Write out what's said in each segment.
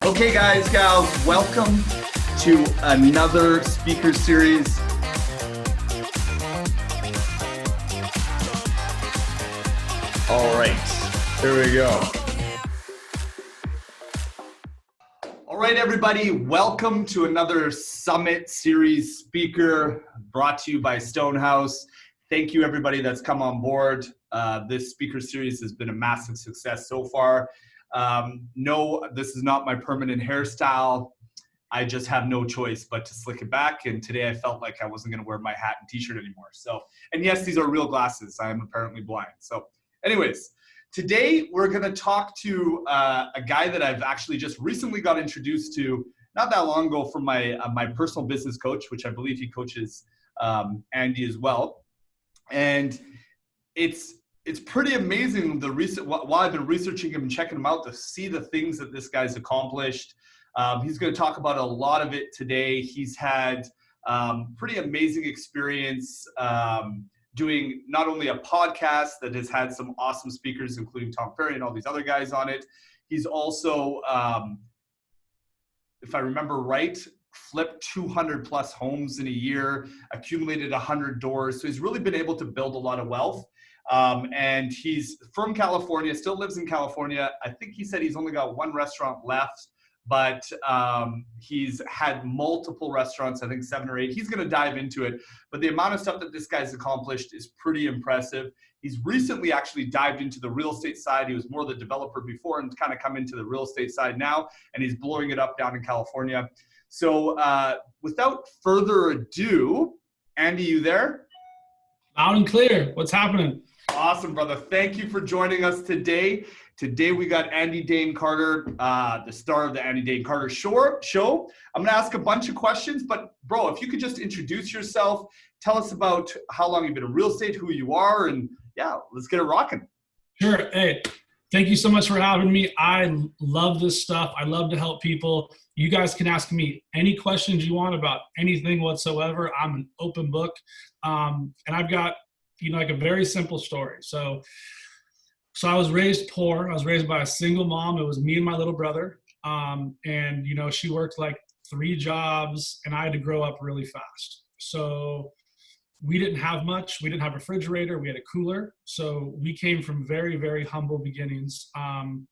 Okay, guys, gals, welcome to another speaker series. All right, here we go. All right, everybody, welcome to another Summit Series speaker brought to you by Stonehaus. Thank you, everybody that's come on board. This speaker series has been a massive success so far. No, this is not my permanent hairstyle. I just have no choice but to slick it back. And today I felt like I wasn't going to wear my hat and t-shirt anymore. So, and yes, these are real glasses. I am apparently blind. So anyways, today we're going to talk to a guy that I've actually just recently got introduced to not that long ago from my personal business coach, which I believe he coaches Andy as well. And it's pretty amazing while I've been researching him and checking him out to see the things that this guy's accomplished. He's going to talk about a lot of it today. He's had pretty amazing experience doing not only a podcast that has had some awesome speakers, including Tom Ferry and all these other guys on it. He's also, if I remember right, flipped 200 plus homes in a year, accumulated 100 doors. So he's really been able to build a lot of wealth. And he's from California, still lives in California. I think he said he's only got one restaurant left, but he's had multiple restaurants, I think 7 or 8. He's going to dive into it. But the amount of stuff that this guy's accomplished is pretty impressive. He's recently actually dived into the real estate side. He was more the developer before and kind of come into the real estate side now, and he's blowing it up down in California. So without further ado, Andy, you there? Loud and clear. What's happening? Awesome, brother. Thank you for joining us today. Today we got Andy Dane Carter, the star of the Andy Dane Carter show. I'm going to ask a bunch of questions, but bro, if you could just introduce yourself, tell us about how long you've been in real estate, who you are, and yeah, let's get it rocking. Sure. Hey, thank you so much for having me. I love this stuff. I love to help people. You guys can ask me any questions you want about anything whatsoever. I'm an open book. And I've got, like a very simple story. So I was raised poor. I was raised by a single mom. It was me and my little brother. And, she worked like 3 jobs and I had to grow up really fast. So we didn't have much. We didn't have a refrigerator. We had a cooler. So we came from very, very humble beginnings. I'm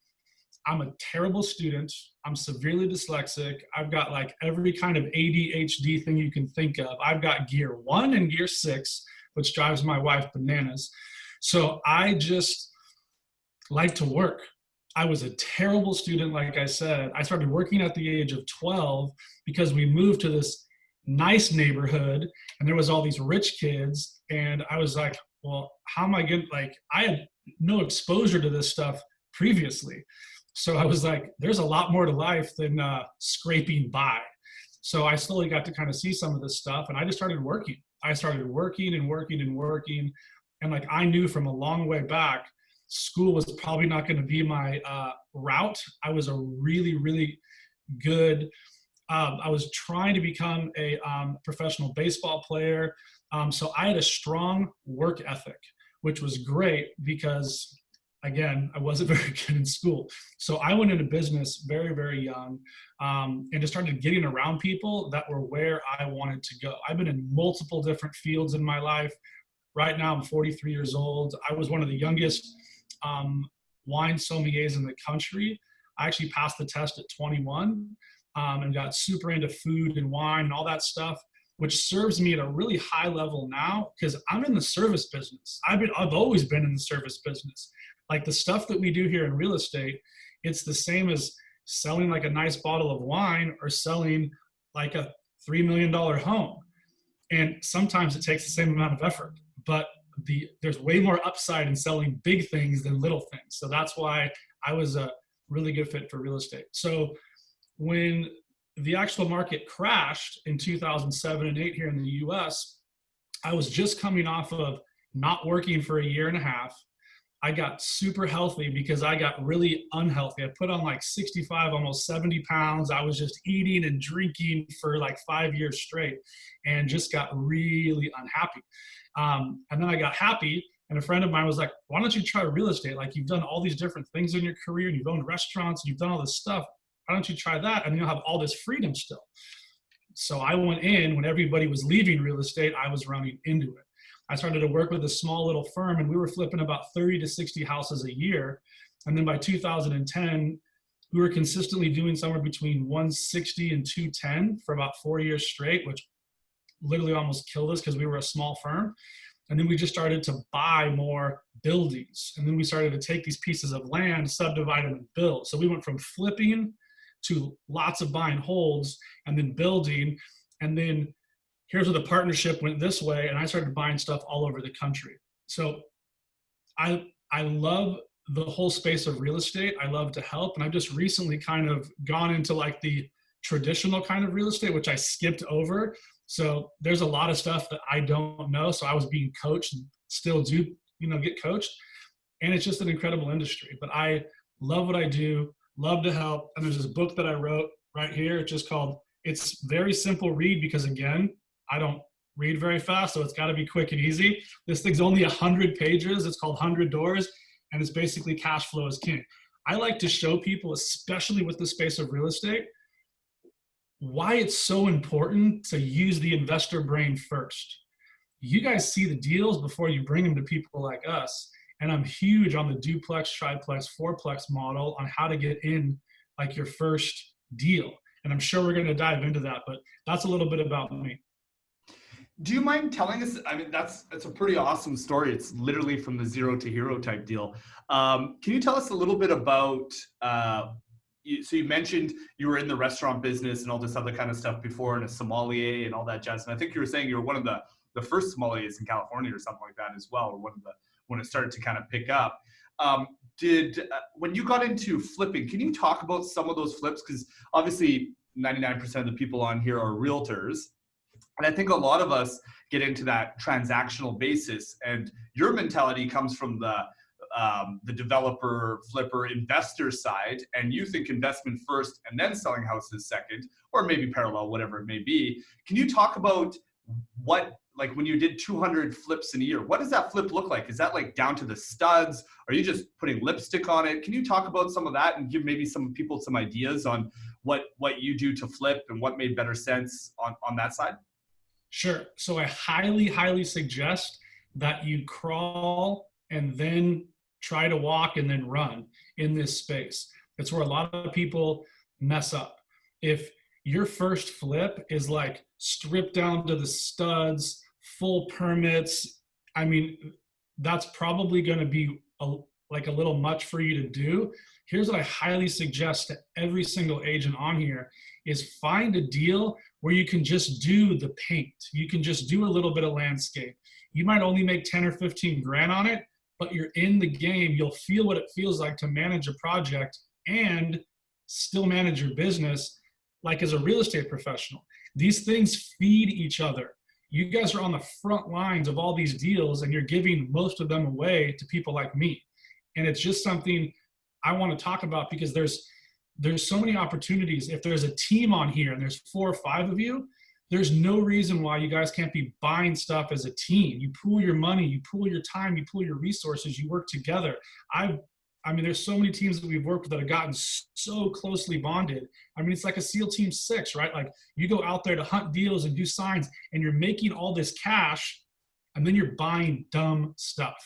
a terrible student. I'm severely dyslexic. I've got like every kind of ADHD thing you can think of. I've got gear 1 and gear 6, which drives my wife bananas. So I just like to work. I was a terrible student, like I said. I started working at the age of 12 because we moved to this nice neighborhood and there was all these rich kids. And I was like, well, how am I going to, I had no exposure to this stuff previously. So I was like, there's a lot more to life than scraping by. So I slowly got to kind of see some of this stuff and I just started working. I started working and working and working. And I knew from a long way back, school was probably not going to be my route. I was a really, really good, I was trying to become a professional baseball player. So I had a strong work ethic, which was great because again, I wasn't very good in school. So I went into business very, very young and just started getting around people that were where I wanted to go. I've been in multiple different fields in my life. Right now, I'm 43 years old. I was one of the youngest wine sommeliers in the country. I actually passed the test at 21 and got super into food and wine and all that stuff, which serves me at a really high level now because I'm in the service business. I've always been in the service business. Like the stuff that we do here in real estate, it's the same as selling like a nice bottle of wine or selling like a $3 million home. And sometimes it takes the same amount of effort, but there's way more upside in selling big things than little things. So that's why I was a really good fit for real estate. So when the actual market crashed in 2007 and 8 here in the US, I was just coming off of not working for a year and a half. I got super healthy because I got really unhealthy. I put on like 65, almost 70 pounds. I was just eating and drinking for like 5 years straight and just got really unhappy. And then I got happy, and a friend of mine was like, why don't you try real estate? Like, you've done all these different things in your career, and you've owned restaurants, and you've done all this stuff. why don't you try that? And you'll have all this freedom still. So I went in when everybody was leaving real estate, I was running into it. I started to work with a small little firm, and we were flipping about 30 to 60 houses a year. And then by 2010, we were consistently doing somewhere between 160 and 210 for about 4 years straight, which literally almost killed us because we were a small firm. And then we just started to buy more buildings. And then we started to take these pieces of land, subdivide them, and build. So we went from flipping to lots of buying holds and then building. And then here's where the partnership went this way. And I started buying stuff all over the country. So I love the whole space of real estate. I love to help. And I've just recently kind of gone into like the traditional kind of real estate, which I skipped over. So there's a lot of stuff that I don't know. So I was being coached and still do, get coached. And it's just an incredible industry. But I love what I do, love to help. And there's this book that I wrote right here. It's just called, it's very simple read because, again, I don't read very fast. So it's got to be quick and easy. This thing's only 100 pages. It's called 100 Doors. And it's basically cash flow is king. I like to show people, especially with the space of real estate, why it's so important to use the investor brain first. You guys see the deals before you bring them to people like us. And I'm huge on the duplex, triplex, fourplex model on how to get in like your first deal. And I'm sure we're going to dive into that, but that's a little bit about me. Do you mind telling us? I mean, that's a pretty awesome story. It's literally from the zero to hero type deal. Can you tell us a little bit about, so you mentioned you were in the restaurant business and all this other kind of stuff before, and a sommelier and all that jazz. And I think you were saying you were one of the first sommeliers in California or something like that as well, or when it started to kind of pick up. When you got into flipping, can you talk about some of those flips? Because obviously 99% of the people on here are realtors. And I think a lot of us get into that transactional basis, and your mentality comes from the developer, flipper, investor side, and you think investment first and then selling houses second, or maybe parallel, whatever it may be. Can you talk about like when you did 200 flips in a year, what does that flip look like? Is that like down to the studs? Are you just putting lipstick on it? Can you talk about some of that and give maybe some people some ideas on what you do to flip and what made better sense on that side? Sure. So I highly, highly suggest that you crawl and then try to walk and then run in this space. That's where a lot of people mess up. If your first flip is like stripped down to the studs, full permits, I mean, that's probably going to be like a little much for you to do. Here's what I highly suggest to every single agent on here is find a deal where you can just do the paint. You can just do a little bit of landscape. You might only make 10 or 15 grand on it, but you're in the game. You'll feel what it feels like to manage a project and still manage your business like as a real estate professional. These things feed each other. You guys are on the front lines of all these deals and you're giving most of them away to people like me. And it's just something I want to talk about because there's so many opportunities. If there's a team on here and there's 4 or 5 of you, there's no reason why you guys can't be buying stuff as a team. You pool your money, you pool your time, you pool your resources, you work together. I mean, there's so many teams that we've worked with that have gotten so closely bonded. I mean, it's like a SEAL Team 6, right? Like you go out there to hunt deals and do signs and you're making all this cash and then you're buying dumb stuff.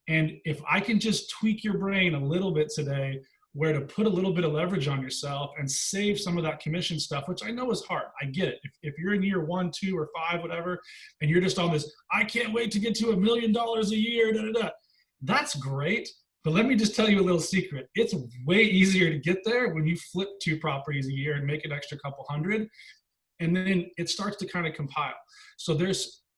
And if I can just tweak your brain a little bit today, where to put a little bit of leverage on yourself and save some of that commission stuff, which I know is hard. I get it. If you're in year 1, 2, or 5, whatever, and you're just on this, I can't wait to get to $1 million a year, that's great. But let me just tell you a little secret. It's way easier to get there when you flip 2 properties a year and make an extra couple hundred. And then it starts to kind of compile. So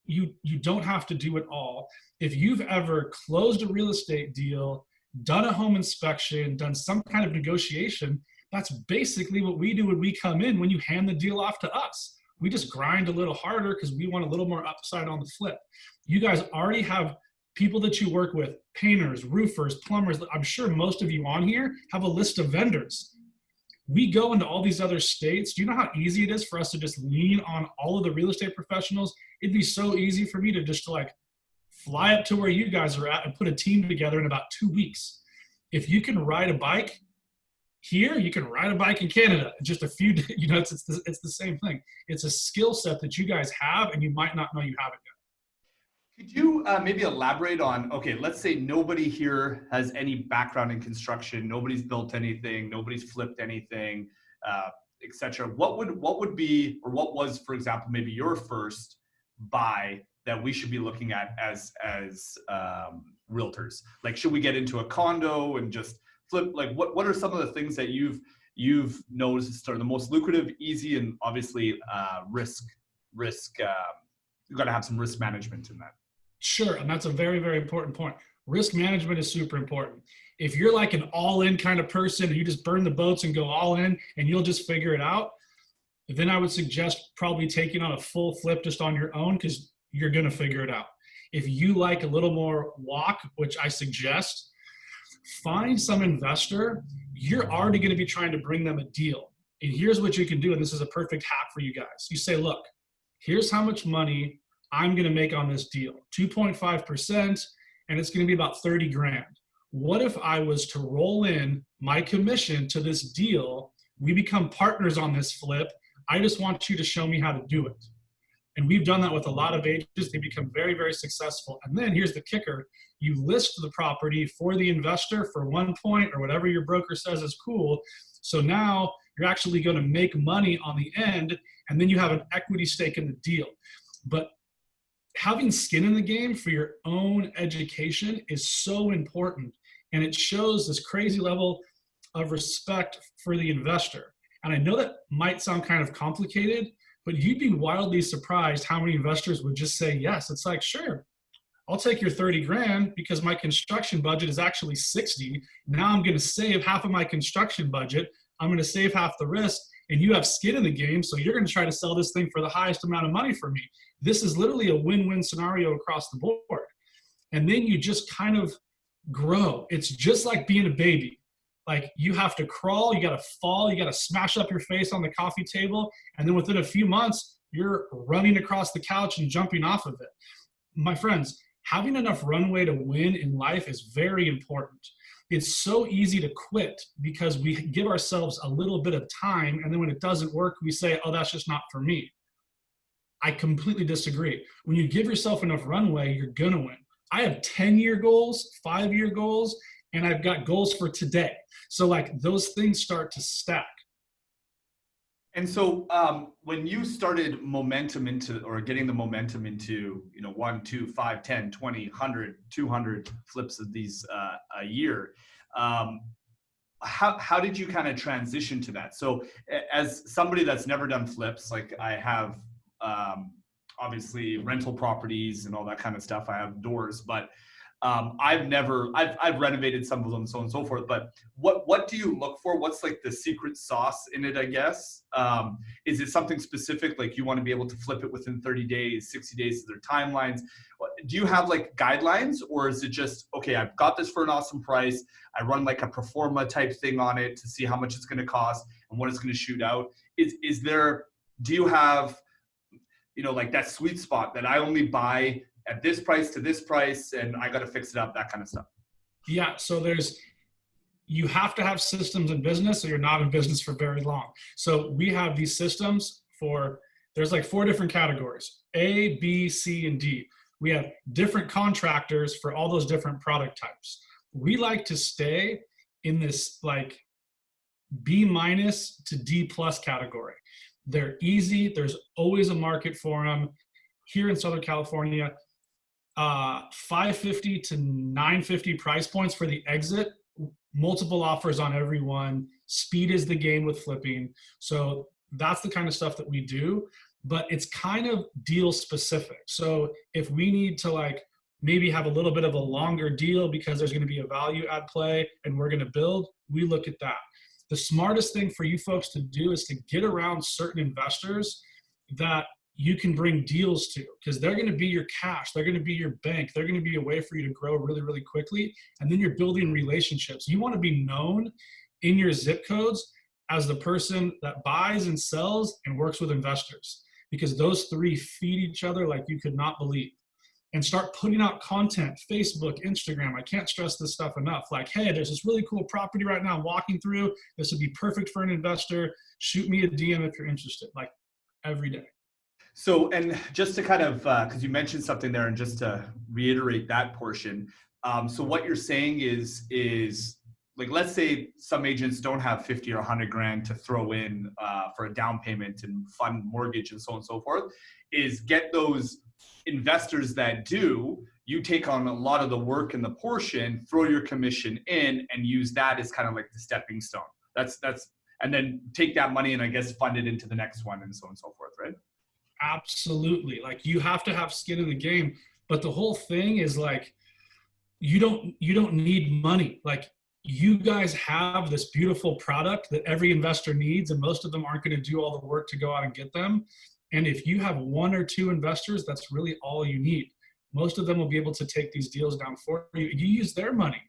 you don't have to do it all. If you've ever closed a real estate deal, done a home inspection, done some kind of negotiation, that's basically what we do when we come in when you hand the deal off to us. We just grind a little harder because we want a little more upside on the flip. You guys already have people that you work with, painters, roofers, plumbers. I'm sure most of you on here have a list of vendors. We go into all these other states. Do you know how easy it is for us to just lean on all of the real estate professionals? It'd be so easy for me to just like fly up to where you guys are at and put a team together in about 2 weeks. If you can ride a bike, Here, you can ride a bike in Canada. Just a few, it's the same thing. It's a skill set that you guys have, and you might not know you have it yet. Could you maybe elaborate on, okay, let's say nobody here has any background in construction, nobody's built anything, nobody's flipped anything, etc. What would be, or what was, for example, maybe your first buy that we should be looking at as realtors? Like, should we get into a condo and just flip? Like, what are some of the things that you've noticed are the most lucrative, easy, and obviously risk? You've got to have some risk management in that. Sure, and that's a very, very important point. Risk management is super important. If you're like an all-in kind of person, and you just burn the boats and go all in, and you'll just figure it out, then I would suggest probably taking on a full flip just on your own, because you're going to figure it out. If you like a little more walk, which I suggest, find some investor. You're already going to be trying to bring them a deal. And here's what you can do, and this is a perfect hack for you guys. You say, look, here's how much money I'm going to make on this deal, 2.5%, and it's going to be about 30 grand. What if I was to roll in my commission to this deal? We become partners on this flip. I just want you to show me how to do it. And we've done that with a lot of agents. They become very, very successful. And then here's the kicker. You list the property for the investor for 1 point or whatever your broker says is cool. So now you're actually going to make money on the end, and then you have an equity stake in the deal. But having skin in the game for your own education is so important, and it shows this crazy level of respect for the investor. And I know that might sound kind of complicated, but you'd be wildly surprised how many investors would just say yes. It's like, sure, I'll take your 30 grand because my construction budget is actually 60. Now I'm going to save half of my construction budget. I'm going to save half the risk, and you have skin in the game, so you're going to try to sell this thing for the highest amount of money for me. This is literally a win-win scenario across the board. And then you just kind of grow. It's just like being a baby. Like, you have to crawl, you got to fall, you got to smash up your face on the coffee table, and then within a few months, you're running across the couch and jumping off of it. My friends, having enough runway to win in life is very important. It's so easy to quit because we give ourselves a little bit of time, and then when it doesn't work, we say, oh, that's just not for me. I completely disagree. When you give yourself enough runway, you're going to win. I have 10-year goals, 5-year goals, and I've got goals for today. So like, those things start to stack. And so when you started momentum into, or getting the momentum into, 1, 2, 5, 10, 20, 100, 200 flips of these a year, how did you kind of transition to that? So as somebody that's never done flips, like I have, obviously rental properties and all that kind of stuff. I have doors, but I've renovated some of them, so on and so forth. But what do you look for? What's like the secret sauce in it, I guess? Is it something specific? Like, you want to be able to flip it within 30 days, 60 days, their timelines? Do you have like guidelines, or is it just, okay, I've got this for an awesome price. I run like a pro forma type thing on it to see how much it's going to cost and what it's going to shoot out. Do you have, like that sweet spot that I only buy at this price to this price, and I got to fix it up, that kind of stuff? Yeah. So you have to have systems in business, or you're not in business for very long. So we have these systems there's like 4 different categories: A, B, C, and D. We have different contractors for all those different product types. We like to stay in this like B- to D+ category. They're easy. There's always a market for them. Here in Southern California, 550 to 950 price points for the exit, multiple offers on every one. Speed is the game with flipping. So that's the kind of stuff that we do, but it's kind of deal specific. So if we need to like maybe have a little bit of a longer deal because there's going to be a value add play and we're going to build, we look at that. The smartest thing for you folks to do is to get around certain investors that you can bring deals to, because they're going to be your cash. They're going to be your bank. They're going to be a way for you to grow really, really quickly. And then you're building relationships. You want to be known in your zip codes as the person that buys and sells and works with investors, because those 3 feed each other like you could not believe. and start putting out content, Facebook, Instagram. I can't stress this stuff enough. Like, hey, there's this really cool property right now I'm walking through. This would be perfect for an investor. Shoot me a DM if you're interested, like every day. So, and just to kind of, because you mentioned something there, and just to reiterate that portion. So what you're saying is like, let's say some agents don't have 50 or 100 grand to throw in for a down payment and fund mortgage and so on and so forth, is get those investors that do. You take on a lot of the work and the portion, throw your commission in, and use that as kind of like the stepping stone. That's, and then take that money and I guess fund it into the next one and so on and so forth, right? Absolutely. Like, you have to have skin in the game, but the whole thing is like, you don't need money. Like, you guys have this beautiful product that every investor needs, and most of them aren't going to do all the work to go out and get them. And if you have one or two investors, that's really all you need. Most of them will be able to take these deals down for you. You use their money.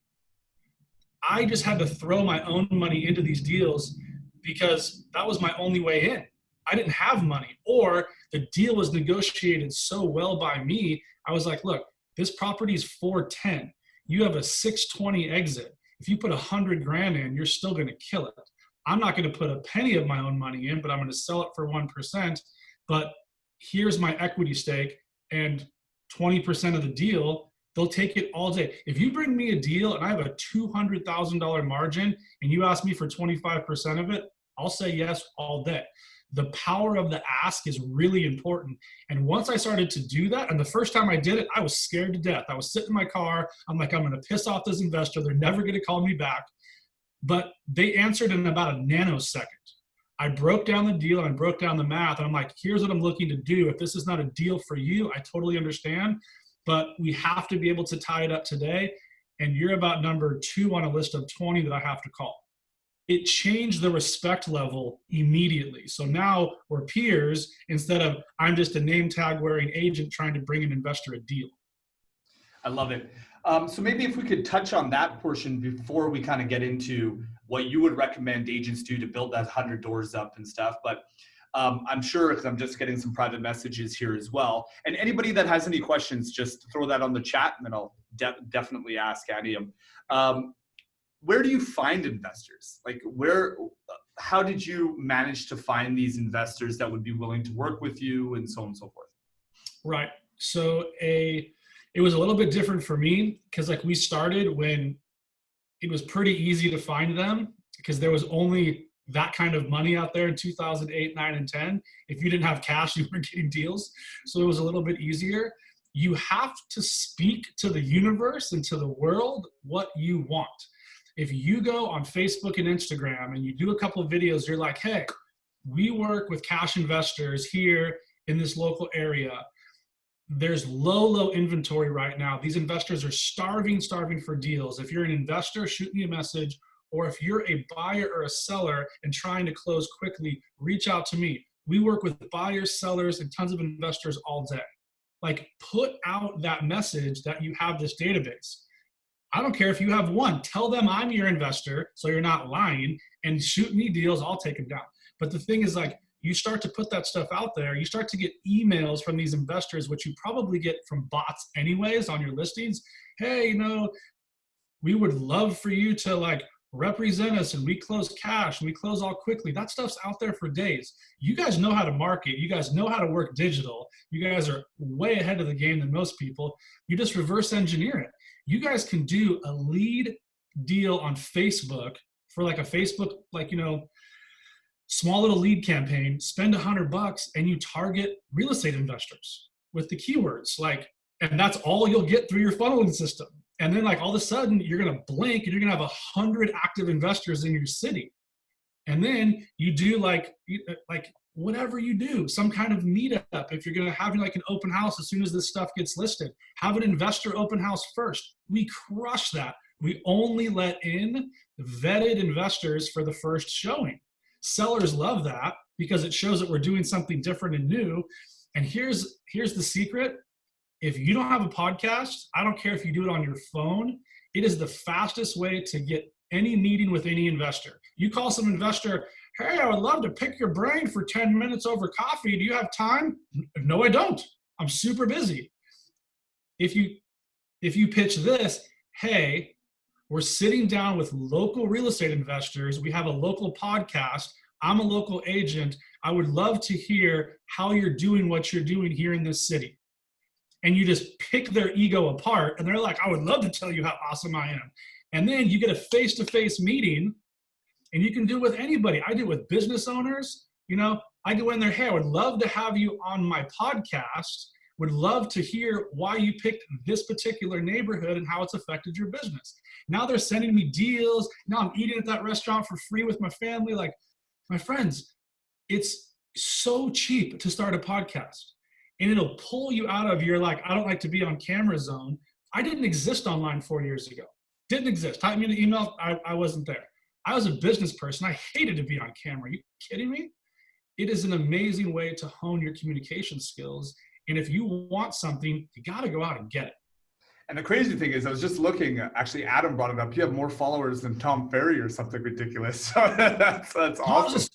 I just had to throw my own money into these deals because that was my only way in. I didn't have money, or the deal was negotiated so well by me. I was like, look, this property is 410. You have a 620 exit. If you put 100 grand in, you're still going to kill it. I'm not going to put a penny of my own money in, but I'm going to sell it for 1%. But here's my equity stake, and 20% of the deal, they'll take it all day. If you bring me a deal and I have a $200,000 margin and you ask me for 25% of it, I'll say yes all day. The power of the ask is really important. And once I started to do that, and the first time I did it, I was scared to death. I was sitting in my car. I'm like, I'm going to piss off this investor. They're never going to call me back. But they answered in about a nanosecond. I broke down the deal and I broke down the math. And I'm like, here's what I'm looking to do. If this is not a deal for you, I totally understand. But we have to be able to tie it up today. And you're about number 2 on a list of 20 that I have to call. It changed the respect level immediately. So now we're peers instead of I'm just a name tag wearing agent trying to bring an investor a deal. I love it. So maybe if we could touch on that portion before we kind of get into what you would recommend agents do to build that 100 doors up and stuff. But I'm sure, because I'm just getting some private messages here as well. And anybody that has any questions, just throw that on the chat and then I'll definitely ask Andy them. Where do you find investors? Like, how did you manage to find these investors that would be willing to work with you and so on and so forth? Right. So it was a little bit different for me because like we started when it was pretty easy to find them because there was only that kind of money out there in 2008, 9, and 10. If you didn't have cash, you weren't getting deals. So it was a little bit easier. You have to speak to the universe and to the world what you want. If you go on Facebook and Instagram and you do a couple of videos, you're like, hey, we work with cash investors here in this local area. There's low inventory right now. These investors are starving for deals. If you're an investor, shoot me a message. Or if you're a buyer or a seller and trying to close quickly, reach out to me. We work with buyers, sellers, and tons of investors all day. Like, put out that message that you have this database. I don't care if you have one. Tell them I'm your investor, so you're not lying, and shoot me deals. I'll take them down. But the thing is, like, you start to put that stuff out there. You start to get emails from these investors, which you probably get from bots anyways on your listings. Hey, we would love for you to like represent us, and we close cash and we close all quickly. That stuff's out there for days. You guys know how to market. You guys know how to work digital. You guys are way ahead of the game than most people. You just reverse engineer it. You guys can do a lead deal on Facebook for like a Facebook, small little lead campaign, spend $100 and you target real estate investors with the keywords, and that's all you'll get through your funneling system. And then all of a sudden you're going to blink and you're going to have 100 active investors in your city. And then you do whatever you do, some kind of meetup. If you're going to have an open house as soon as this stuff gets listed, have an investor open house first. We crush that. We only let in vetted investors for the first showing. Sellers love that because it shows that we're doing something different and new. And here's the secret. If you don't have a podcast, I don't care if you do it on your phone, it is the fastest way to get any meeting with any investor. You call some investor, hey, I would love to pick your brain for 10 minutes over coffee. Do you have time? No, I don't. I'm super busy. If you pitch this, hey, we're sitting down with local real estate investors. We have a local podcast. I'm a local agent. I would love to hear how you're doing what you're doing here in this city. And you just pick their ego apart. And they're like, I would love to tell you how awesome I am. And then you get a face-to-face meeting, and you can do it with anybody. I do it with business owners. I go in there, hey, I would love to have you on my podcast. Would love to hear why you picked this particular neighborhood and how it's affected your business. Now they're sending me deals. Now I'm eating at that restaurant for free with my family. Like, my friends, it's so cheap to start a podcast. And it'll pull you out of your, like, I don't like to be on camera zone. I didn't exist online 4 years ago. Didn't exist. Type me an email, I wasn't there. I was a business person. I hated to be on camera. Are you kidding me? It is an amazing way to hone your communication skills. And if you want something, you got to go out and get it. And the crazy thing is, I was just looking, actually, Adam brought it up. You have more followers than Tom Ferry or something ridiculous. So that's awesome.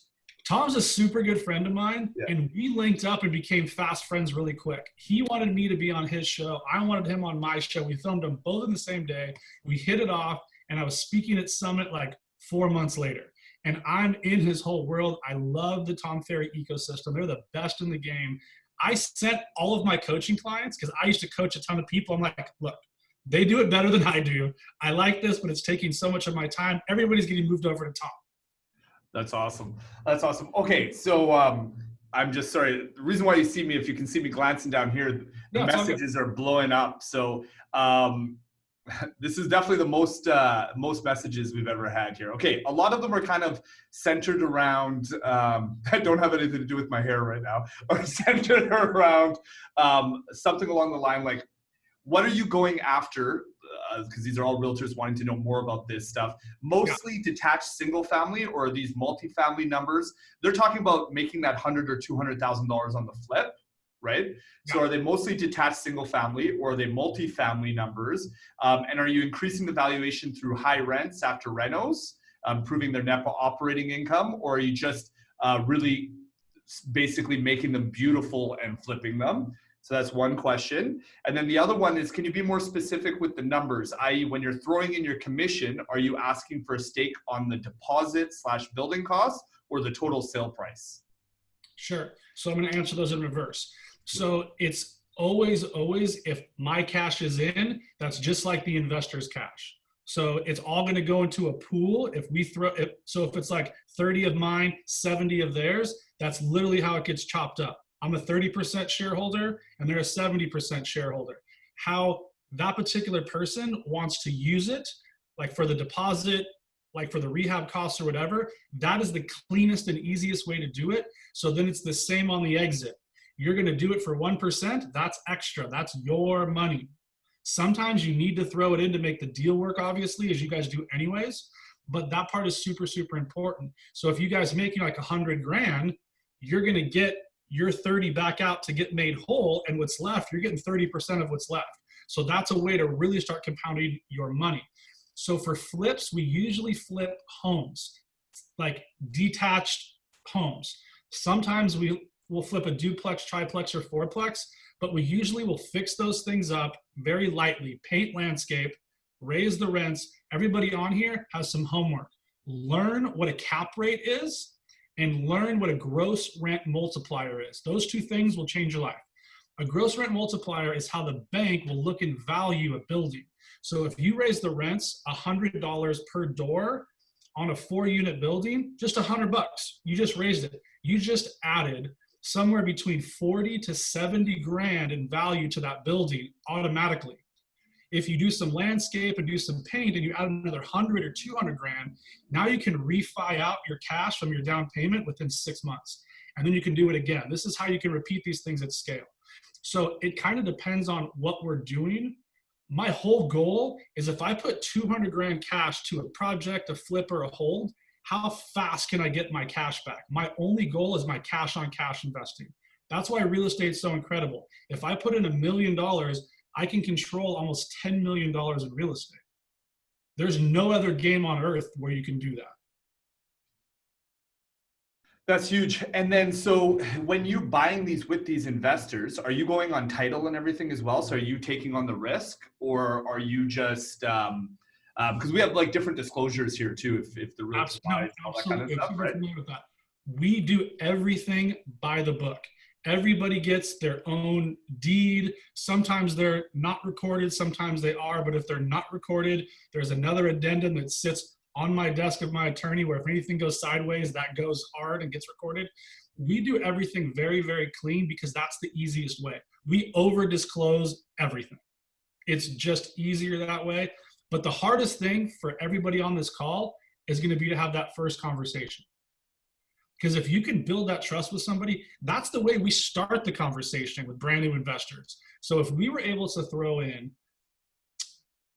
Tom's a super good friend of mine, and we linked up and became fast friends really quick. He wanted me to be on his show. I wanted him on my show. We filmed them both in the same day. We hit it off, and I was speaking at Summit like 4 months later. And I'm in his whole world. I love the Tom Ferry ecosystem. They're the best in the game. I sent all of my coaching clients, because I used to coach a ton of people. I'm like, look, they do it better than I do. I like this, but it's taking so much of my time. Everybody's getting moved over to Tom. That's awesome. That's awesome. Okay, so I'm just sorry. The reason why you see me, if you can see me glancing down here, the messages are blowing up. So this is definitely the most messages we've ever had here. Okay, a lot of them are kind of centered around, that don't have anything to do with my hair right now, are centered around something along the line like, what are you going after? Because these are all realtors wanting to know more about this stuff. Mostly detached single family, or these multifamily numbers. They're talking about making that $100,000 or $200,000 on the flip, right? So are they mostly detached single family, or are they multifamily numbers? And are you increasing the valuation through high rents after renos, improving their net operating income, or are you just really basically making them beautiful and flipping them? So that's one question. And then the other one is, can you be more specific with the numbers? I.e., when you're throwing in your commission, are you asking for a stake on the deposit / building costs, or the total sale price? Sure. So I'm going to answer those in reverse. So it's always, if my cash is in, that's just like the investor's cash. So it's all going to go into a pool. If it's like 30 of mine, 70 of theirs, that's literally how it gets chopped up. I'm a 30% shareholder and they're a 70% shareholder. How that particular person wants to use it, like for the deposit, like for the rehab costs or whatever, that is the cleanest and easiest way to do it. So then it's the same on the exit. You're going to do it for 1%. That's extra. That's your money. Sometimes you need to throw it in to make the deal work, obviously, as you guys do anyways. But that part is super, super important. So if you guys making like $100,000, you're going to get your 30 back out to get made whole, and what's left, you're getting 30% of what's left. So that's a way to really start compounding your money. So for flips, we usually flip homes, like detached homes. Sometimes we'll flip a duplex, triplex, or fourplex, but we usually will fix those things up very lightly, paint landscape, raise the rents. Everybody on here has some homework. Learn what a cap rate is, and learn what a gross rent multiplier is. Those two things will change your life. A gross rent multiplier is how the bank will look and value a building. So if you raise the rents $100 per door on a 4-unit building, just $100, you just raised it. You just added somewhere between 40 to 70 grand in value to that building automatically. If you do some landscape and do some paint and you add another 100 or 200 grand, now you can refi out your cash from your down payment within 6 months. And then you can do it again. This is how you can repeat these things at scale. So it kind of depends on what we're doing. My whole goal is, if I put 200 grand cash to a project, a flip, or a hold, how fast can I get my cash back? My only goal is my cash on cash investing. That's why real estate is so incredible. If I put in $1 million, I can control almost $10 million in real estate. There's no other game on earth where you can do that. That's huge. And then, so when you're buying these with these investors, are you going on title and everything as well? So are you taking on the risk, or are you just, because we have like different disclosures here too, if the realtor No, buys and all that kind of absolutely. stuff, Super right? familiar with that. We do everything by the book. Everybody gets their own deed. Sometimes they're not recorded, sometimes they are, but if they're not recorded, there's another addendum that sits on my desk of my attorney where if anything goes sideways, that goes hard and gets recorded. We do everything very, very clean because that's the easiest way. We over disclose everything. It's just easier that way. But the hardest thing for everybody on this call is going to be to have that first conversation. Because if you can build that trust with somebody, that's the way we start the conversation with brand new investors. So if we were able to throw in,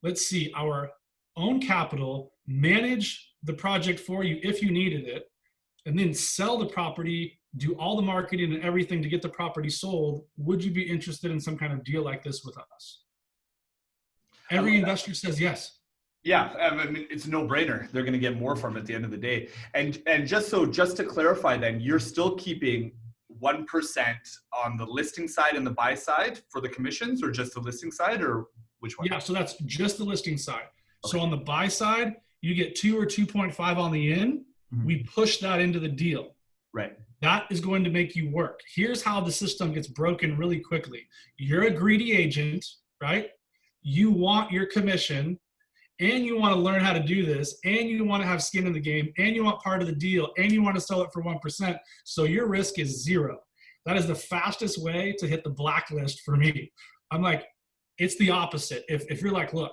let's see, our own capital, manage the project for you if you needed it, and then sell the property, do all the marketing and everything to get the property sold, would you be interested in some kind of deal like this with us? Every investor says yes. Yeah, I mean, it's a no-brainer. They're going to get more from it at the end of the day. And just to clarify, then you're still keeping 1% on the listing side and the buy side for the commissions, or just the listing side, or which one? Yeah, so that's just the listing side. Okay. So on the buy side, you get 2 or 2.5 on the in. Mhm. We push that into the deal. Right. That is going to make you work. Here's how the system gets broken really quickly. You're a greedy agent, right? You want your commission, and you want to learn how to do this, and you want to have skin in the game, and you want part of the deal, and you want to sell it for 1%. So your risk is 0. That is the fastest way to hit the blacklist for me. I'm like, it's the opposite. If you're like, look,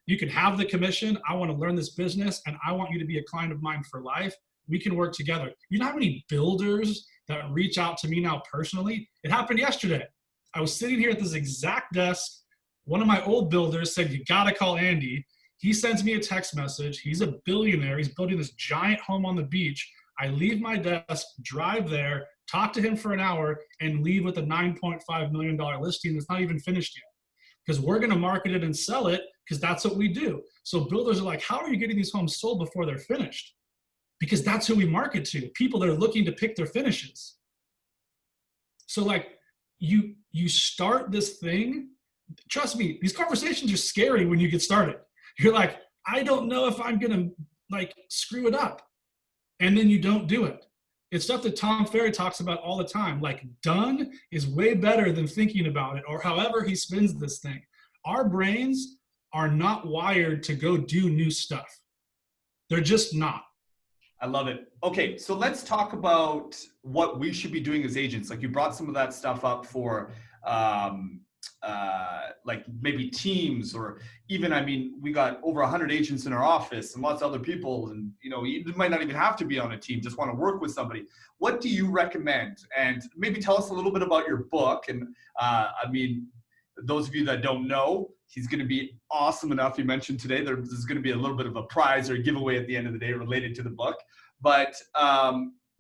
you can have the commission, I want to learn this business, and I want you to be a client of mine for life, we can work together. You know how many builders that reach out to me now personally? It happened yesterday. I was sitting here at this exact desk. One of my old builders said, you got to call Andy. He sends me a text message. He's a billionaire. He's building this giant home on the beach. I leave my desk, drive there, talk to him for an hour, and leave with a $9.5 million listing that's not even finished yet. Because we're going to market it and sell it because that's what we do. So builders are like, how are you getting these homes sold before they're finished? Because that's who we market to, people that are looking to pick their finishes. So like you start this thing, trust me, these conversations are scary when you get started. You're like, I don't know if I'm gonna like screw it up. And then you don't do it. It's stuff that Tom Ferry talks about all the time. Like done is way better than thinking about it, or however he spins this thing. Our brains are not wired to go do new stuff. They're just not. I love it. Okay, so let's talk about what we should be doing as agents. Like you brought some of that stuff up for like maybe teams, or even, I mean, we got over 100 agents in our office and lots of other people, and you know, you might not even have to be on a team, just want to work with somebody. What do you recommend? And maybe tell us a little bit about your book. And I mean, those of you that don't know, he's going to be awesome enough. You mentioned today there's going to be a little bit of a prize or a giveaway at the end of the day related to the book. But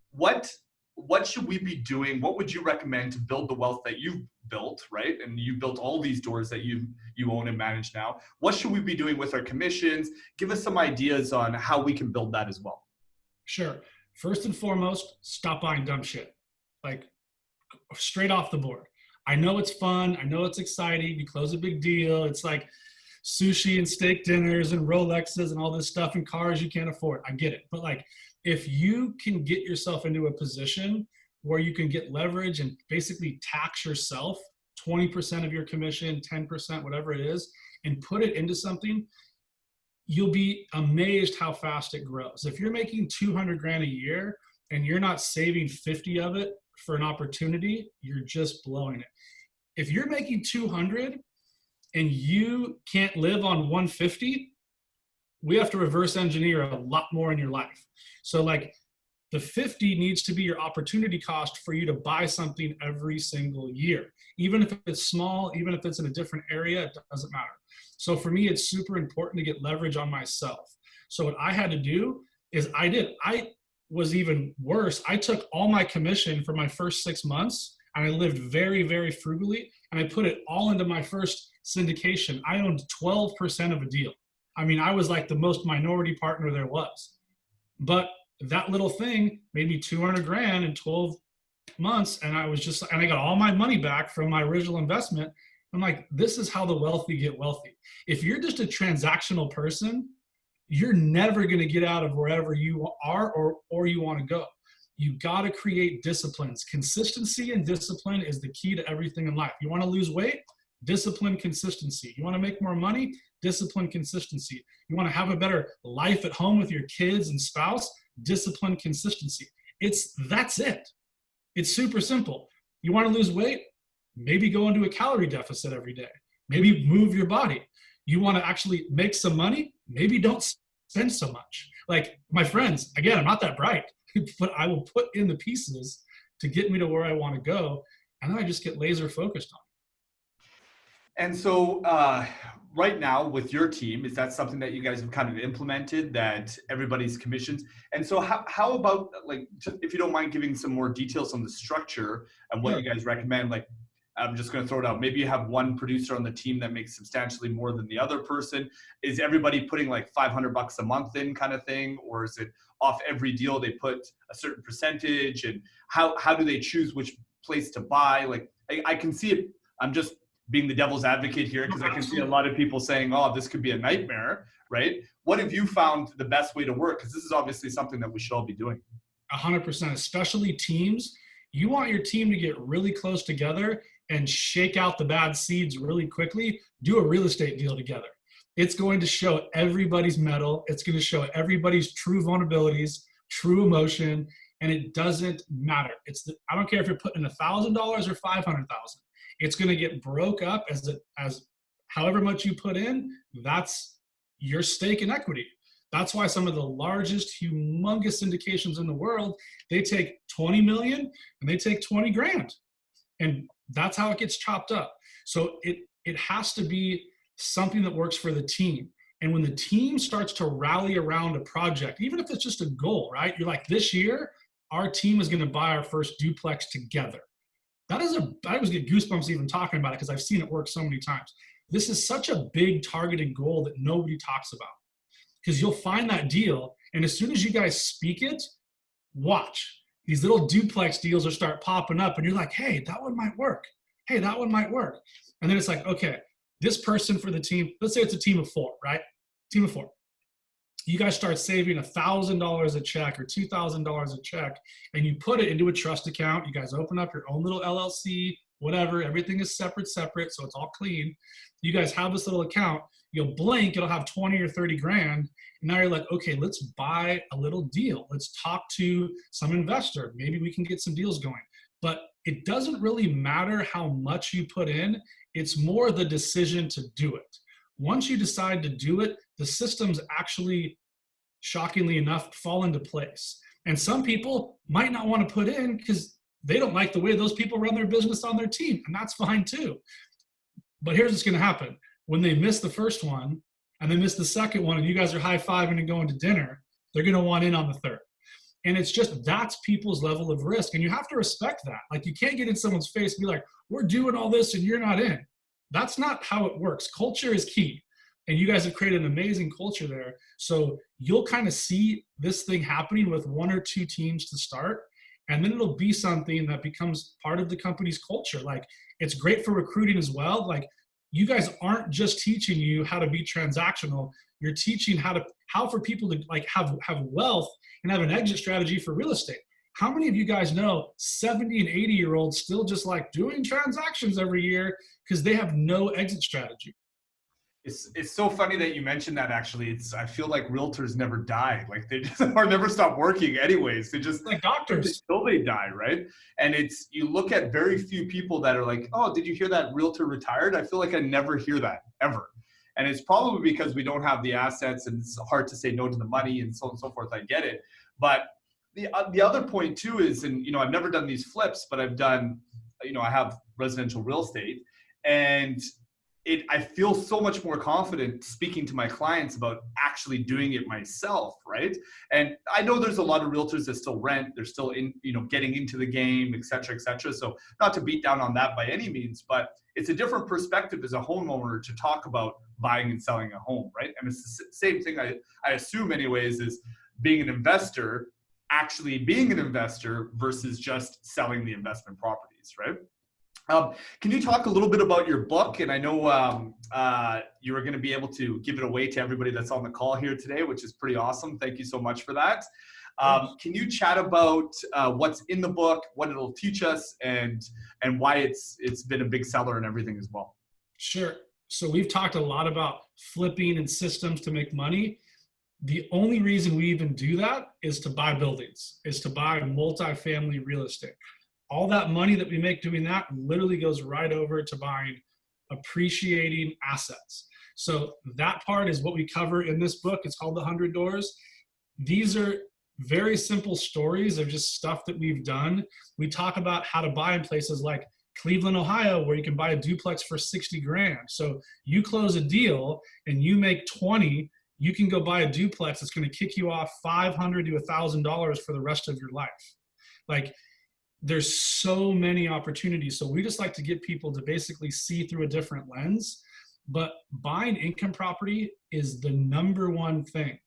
what should we be doing? What would you recommend to build the wealth that you've built, right? And you built all these doors that you own and manage now. What should we be doing with our commissions? Give us some ideas on how we can build that as well. Sure. First and foremost, stop buying dumb shit. Like straight off the board. I know it's fun. I know it's exciting. You close a big deal. It's like sushi and steak dinners and Rolexes and all this stuff and cars you can't afford. I get it. But like, if you can get yourself into a position where you can get leverage and basically tax yourself 20% of your commission, 10%, whatever it is, and put it into something, you'll be amazed how fast it grows. If you're making 200 grand a year and you're not saving 50 of it for an opportunity, you're just blowing it. If you're making 200 and you can't live on 150, we have to reverse engineer a lot more in your life. So like the 50 needs to be your opportunity cost for you to buy something every single year. Even if it's small, even if it's in a different area, it doesn't matter. So for me, it's super important to get leverage on myself. So what I had to do is I was even worse. I took all my commission for my first 6 months and I lived very, very frugally, and I put it all into my first syndication. I owned 12% of a deal. I mean, I was like the most minority partner there was. But that little thing made me 200 grand in 12 months. And I got all my money back from my original investment. I'm like, this is how the wealthy get wealthy. If you're just a transactional person, you're never going to get out of wherever you are or you want to go. You got to create disciplines. Consistency and discipline is the key to everything in life. You want to lose weight? Discipline, consistency. You want to make more money? Discipline, consistency. You want to have a better life at home with your kids and spouse? Discipline, consistency. That's it. It's super simple. You want to lose weight? Maybe go into a calorie deficit every day. Maybe move your body. You want to actually make some money? Maybe don't spend so much. Like my friends, again, I'm not that bright, but I will put in the pieces to get me to where I want to go. And then I just get laser focused on it. And so right now with your team, is that something that you guys have kind of implemented, that everybody's commissions? And so how about, like, if you don't mind giving some more details on the structure and what you guys recommend, like, I'm just going to throw it out. Maybe you have one producer on the team that makes substantially more than the other person. Is everybody putting like $500 a month in kind of thing? Or is it off every deal they put a certain percentage? And how do they choose which place to buy? Like, I can see it. I'm just being the devil's advocate here because I can see a lot of people saying, oh, this could be a nightmare, right? What have you found the best way to work? Because this is obviously something that we should all be doing. 100%, especially teams. You want your team to get really close together and shake out the bad seeds really quickly. Do a real estate deal together. It's going to show everybody's mettle. It's going to show everybody's true vulnerabilities, true emotion, and it doesn't matter. I don't care if you're putting $1,000 or $500,000. It's going to get broke up as however much you put in. That's your stake in equity. That's why some of the largest, humongous syndications in the world, they take 20 million and they take 20 grand. And that's how it gets chopped up. So it has to be something that works for the team. And when the team starts to rally around a project, even if it's just a goal, right? You're like, this year, our team is going to buy our first duplex together. I always get goosebumps even talking about it because I've seen it work so many times. This is such a big targeted goal that nobody talks about, because you'll find that deal. And as soon as you guys speak it, watch. These little duplex deals will start popping up and you're like, hey, that one might work. Hey, that one might work. And then it's like, okay, this person for the team, let's say it's a team of 4, right? Team of 4. You guys start saving $1,000 a check or $2,000 a check, and you put it into a trust account. You guys open up your own little LLC, whatever. Everything is separate, so it's all clean. You guys have this little account. You'll blink, it'll have 20 or 30 grand. And now you're like, okay, let's buy a little deal. Let's talk to some investor. Maybe we can get some deals going. But it doesn't really matter how much you put in. It's more the decision to do it. Once you decide to do it, the systems actually, shockingly enough, fall into place. And some people might not want to put in because they don't like the way those people run their business on their team. And that's fine too. But here's what's going to happen. When they miss the first one and they miss the second one and you guys are high-fiving and going to dinner, they're going to want in on the third. And it's just, that's people's level of risk. And you have to respect that. Like, you can't get in someone's face and be like, we're doing all this and you're not in. That's not how it works. Culture is key. And you guys have created an amazing culture there. So you'll kind of see this thing happening with 1 or 2 teams to start. And then it'll be something that becomes part of the company's culture. Like, it's great for recruiting as well. Like, you guys aren't just teaching you how to be transactional. You're teaching how for people to like have wealth and have an exit strategy for real estate. How many of you guys know 70 and 80-year-olds still just like doing transactions every year because they have no exit strategy? It's so funny that you mentioned that. Actually, I feel like realtors never die. Like, they just or never stop working anyways. They just like doctors until they die, right? And you look at very few people that are like, oh, did you hear that realtor retired? I feel like I never hear that ever. And it's probably because we don't have the assets and it's hard to say no to the money and so on and so forth. I get it. But the other point too is, and I've never done these flips, but I've done, I have residential real estate, and I feel so much more confident speaking to my clients about actually doing it myself, right? And I know there's a lot of realtors that still rent, they're still in, getting into the game, et cetera, et cetera. So not to beat down on that by any means, but it's a different perspective as a homeowner to talk about buying and selling a home, right? And it's the same thing I assume anyways, is being an investor. actually being an investor versus just selling the investment properties, right? Can you talk a little bit about your book? And I know you were going to be able to give it away to everybody that's on the call here today, which is pretty awesome. Thank you so much for that. Can you chat about what's in the book, what it'll teach us, and why it's been a big seller and everything as well? Sure. So we've talked a lot about flipping and systems to make money. The only reason we even do that is to buy buildings, is to buy multifamily real estate. All that money that we make doing that literally goes right over to buying appreciating assets. So that part is what we cover in this book. It's called The 100 Doors. These are very simple stories of just stuff that we've done. We talk about how to buy in places like Cleveland, Ohio, where you can buy a duplex for 60 grand. So you close a deal and you make 20, you can go buy a duplex that's going to kick you off $500 to $1,000 for the rest of your life. Like, there's so many opportunities. So we just like to get people to basically see through a different lens. But buying income property is the number one thing.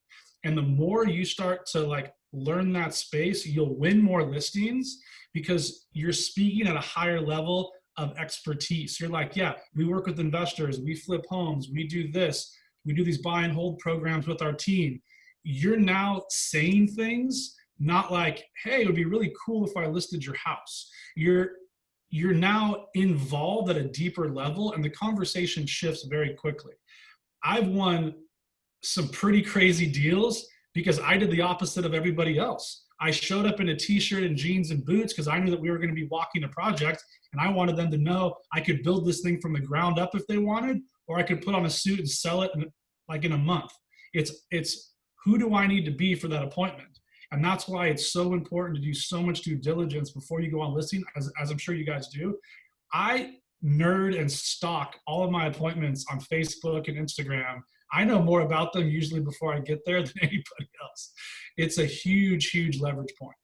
And the more you start to like learn that space, you'll win more listings because you're speaking at a higher level of expertise. You're like, yeah, we work with investors, we flip homes, we do this, we do these buy and hold programs with our team. You're now saying things, not like, hey, it would be really cool if I listed your house. You're now involved at a deeper level, and the conversation shifts very quickly. I've won some pretty crazy deals because I did the opposite of everybody else. I showed up in a t-shirt and jeans and boots because I knew that we were going to be walking a project, and I wanted them to know I could build this thing from the ground up if they wanted, or I could put on a suit and sell it in a month. It's who do I need to be for that appointment? And that's why it's so important to do so much due diligence before you go on listing, as I'm sure you guys do. I nerd and stalk all of my appointments on Facebook and Instagram. I know more about them usually before I get there than anybody else. It's a huge, huge leverage point.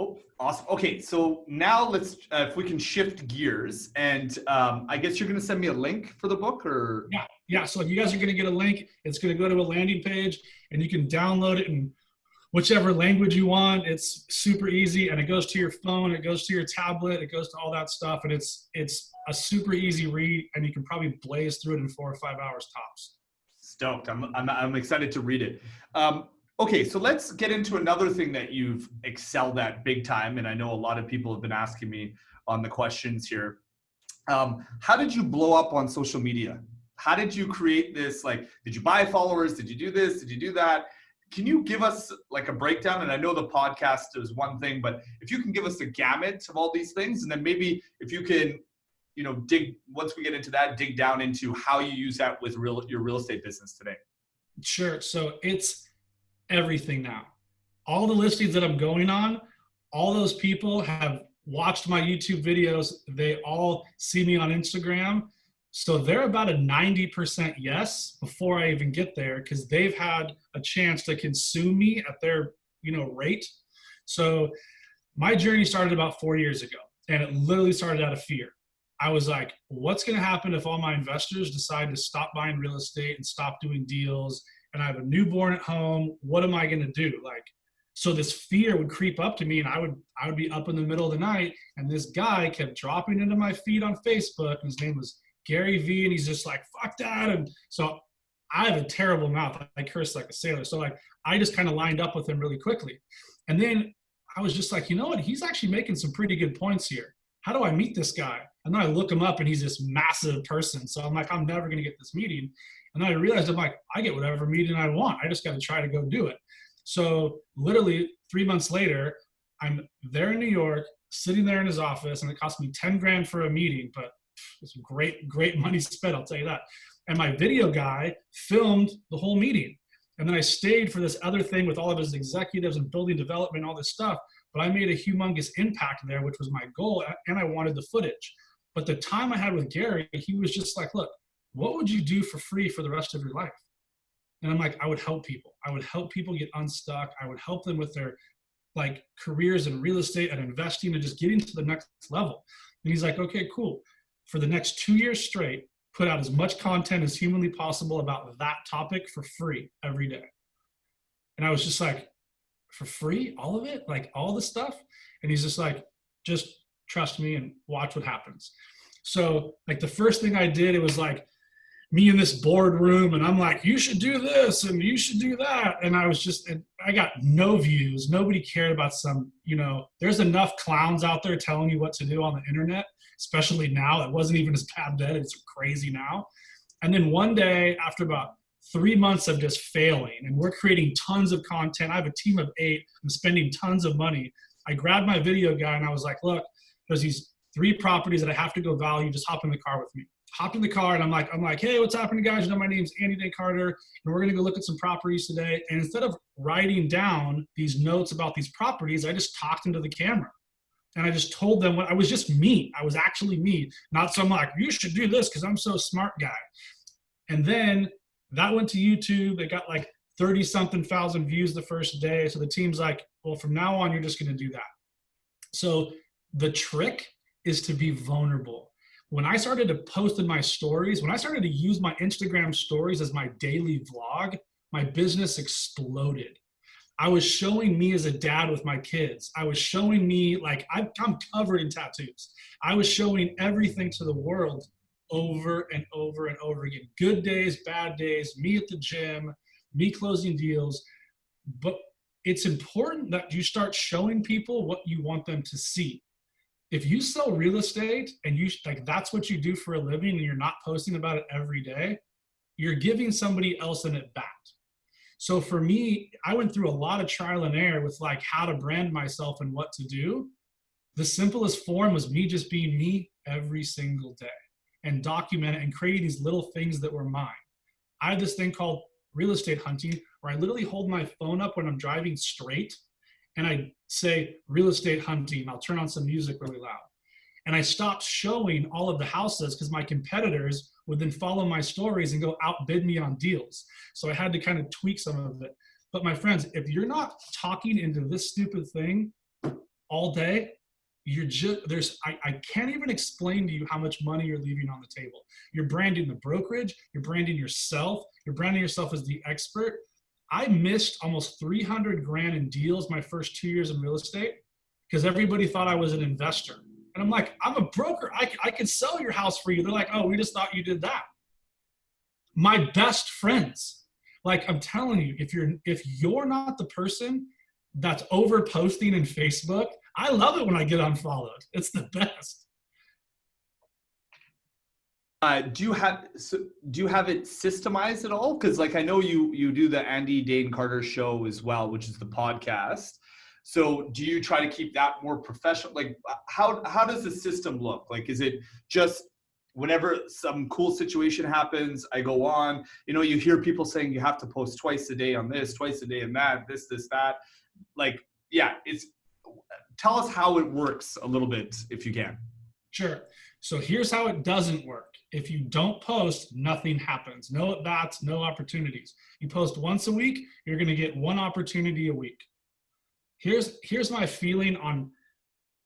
Oh, awesome. Okay, so now let's, if we can shift gears, and I guess you're going to send me a link for the book, or? Yeah. So you guys are going to get a link. It's going to go to a landing page, and you can download it in whichever language you want. It's super easy, and it goes to your phone, it goes to your tablet, it goes to all that stuff, and it's a super easy read, and you can probably blaze through it in 4 or 5 hours tops. Stoked. I'm excited to read it. Okay, so let's get into another thing that you've excelled at big time, and I know a lot of people have been asking me on the questions here. How did you blow up on social media? How did you create this? Like, did you buy followers? Did you do this? Did you do that? Can you give us like a breakdown? And I know the podcast is one thing, but if you can give us a gamut of all these things, and then maybe if you can, once we get into that, dig down into how you use that with your real estate business today. Sure. So it's everything now. All the listings that I'm going on, all those people have watched my YouTube videos. They all see me on Instagram. So they're about a 90% yes before I even get there, because they've had a chance to consume me at their, rate. So my journey started about 4 years ago, and it literally started out of fear. I was like, what's going to happen if all my investors decide to stop buying real estate and stop doing deals, and I have a newborn at home? What am I going to do? So this fear would creep up to me, and I would be up in the middle of the night, and this guy kept dropping into my feed on Facebook, and his name was Gary V, and he's just like, fuck that. And so I have a terrible mouth. I curse like a sailor. So I just kind of lined up with him really quickly. And then I was just like, you know what? He's actually making some pretty good points here. How do I meet this guy? And then I look him up, and he's this massive person. So I'm like, I'm never going to get this meeting. And then I realized, I'm like, I get whatever meeting I want. I just got to try to go do it. So literally 3 months later, I'm there in New York, sitting there in his office, and it cost me 10 grand for a meeting, but it's great money spent, I'll tell you that. And my video guy filmed the whole meeting. And then I stayed for this other thing with all of his executives and building development and all this stuff. But I made a humongous impact there, which was my goal, and I wanted the footage. But the time I had with Gary, he was just like, look, what would you do for free for the rest of your life? And I'm like, I would help people. I would help people get unstuck. I would help them with their careers in real estate and investing and just getting to the next level. And he's like, okay, cool. For the next 2 years straight, put out as much content as humanly possible about that topic for free every day. And I was just like, for free, all of it, like all the stuff. And he's just like, just trust me and watch what happens. So like the first thing I did, it was like me in this boardroom and I'm like, you should do this and you should do that. And I got no views. Nobody cared about some, there's enough clowns out there telling you what to do on the internet, especially now. It wasn't even as bad then. It's crazy now. And then one day, after about 3 months of just failing, and we're creating tons of content, I have a team of 8, I'm spending tons of money. I grabbed my video guy and I was like, look, there's these 3 properties that I have to go value, just hop in the car with me. Hopped in the car and I'm like, hey, what's happening, guys? My name's Andy Dane Carter, and we're gonna go look at some properties today. And instead of writing down these notes about these properties, I just talked into the camera. And I just told them I was just me. I was actually me, not some like, you should do this because I'm so smart guy. And then that went to YouTube. It got like 30-something thousand views the first day. So the team's like, well, from now on, you're just going to do that. So the trick is to be vulnerable. When I started to post in my stories, when I started to use my Instagram stories as my daily vlog, my business exploded. I was showing me as a dad with my kids. I was showing me, like, I'm covered in tattoos. I was showing everything to the world over and over and over again. Good days, bad days, me at the gym, me closing deals. But it's important that you start showing people what you want them to see. If you sell real estate and that's what you do for a living and you're not posting about it every day, you're giving somebody else an at bat. So for me, I went through a lot of trial and error with like how to brand myself and what to do. The simplest form was me just being me every single day and document it and creating these little things that were mine. I have this thing called real estate hunting where I literally hold my phone up when I'm driving straight and I say real estate hunting. I'll turn on some music really loud. And I stopped showing all of the houses because my competitors would then follow my stories and go outbid me on deals. So I had to kind of tweak some of it. But my friends, if you're not talking into this stupid thing all day, I can't even explain to you how much money you're leaving on the table. You're branding the brokerage, you're branding yourself as the expert. I missed almost 300 grand in deals my first 2 years in real estate because everybody thought I was an investor. And I'm like, I'm a broker. I could sell your house for you. They're like, oh, we just thought you did that. My best friends, like I'm telling you, if you're not the person that's over posting in Facebook, I love it when I get unfollowed. It's the best. Do you have it systemized at all? Because like I know you do the Andy Dane Carter show as well, which is the podcast. So do you try to keep that more professional? Like how does the system look? Like is it just whenever some cool situation happens, I go on? You hear people saying you have to post twice a day on this, twice a day on that, this, that. Like, yeah, tell us how it works a little bit if you can. Sure. So here's how it doesn't work. If you don't post, nothing happens. No at-bats, no opportunities. You post once a week, you're going to get one opportunity a week. Here's my feeling on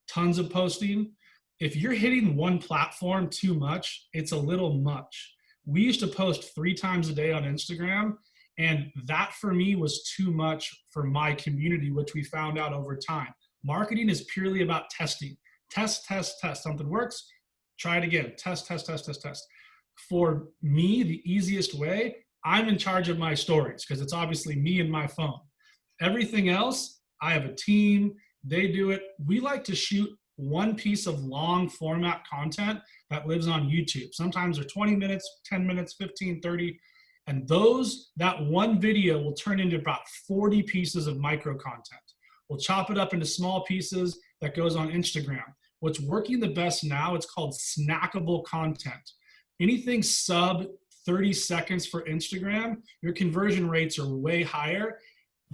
tons of posting. If you're hitting one platform too much, it's a little much. We used to post 3 times a day on Instagram, and that for me was too much for my community, which we found out over time. Marketing is purely about testing. Test. Something works, try it again. Test. For me, the easiest way, I'm in charge of my stories because it's obviously me and my phone. Everything else, I have a team, they do it. We like to shoot one piece of long format content that lives on YouTube. Sometimes they're 20 minutes, 10 minutes, 15, 30. And that one video will turn into about 40 pieces of micro content. We'll chop it up into small pieces that goes on Instagram. What's working the best now, it's called snackable content. Anything sub 30 seconds for Instagram, your conversion rates are way higher.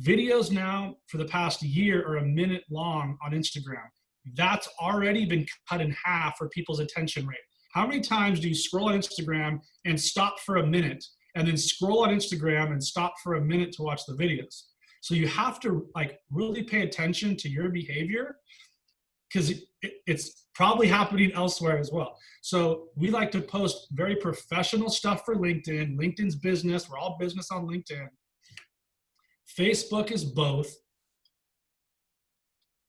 Videos now for the past year are a minute long on Instagram. That's already been cut in half for people's attention rate. How many times do you scroll on Instagram and stop for a minute and then scroll on Instagram and stop for a minute to watch the videos? So you have to really pay attention to your behavior because it's probably happening elsewhere as well. So we like to post very professional stuff for LinkedIn. LinkedIn's business. We're all business on LinkedIn. Facebook is both.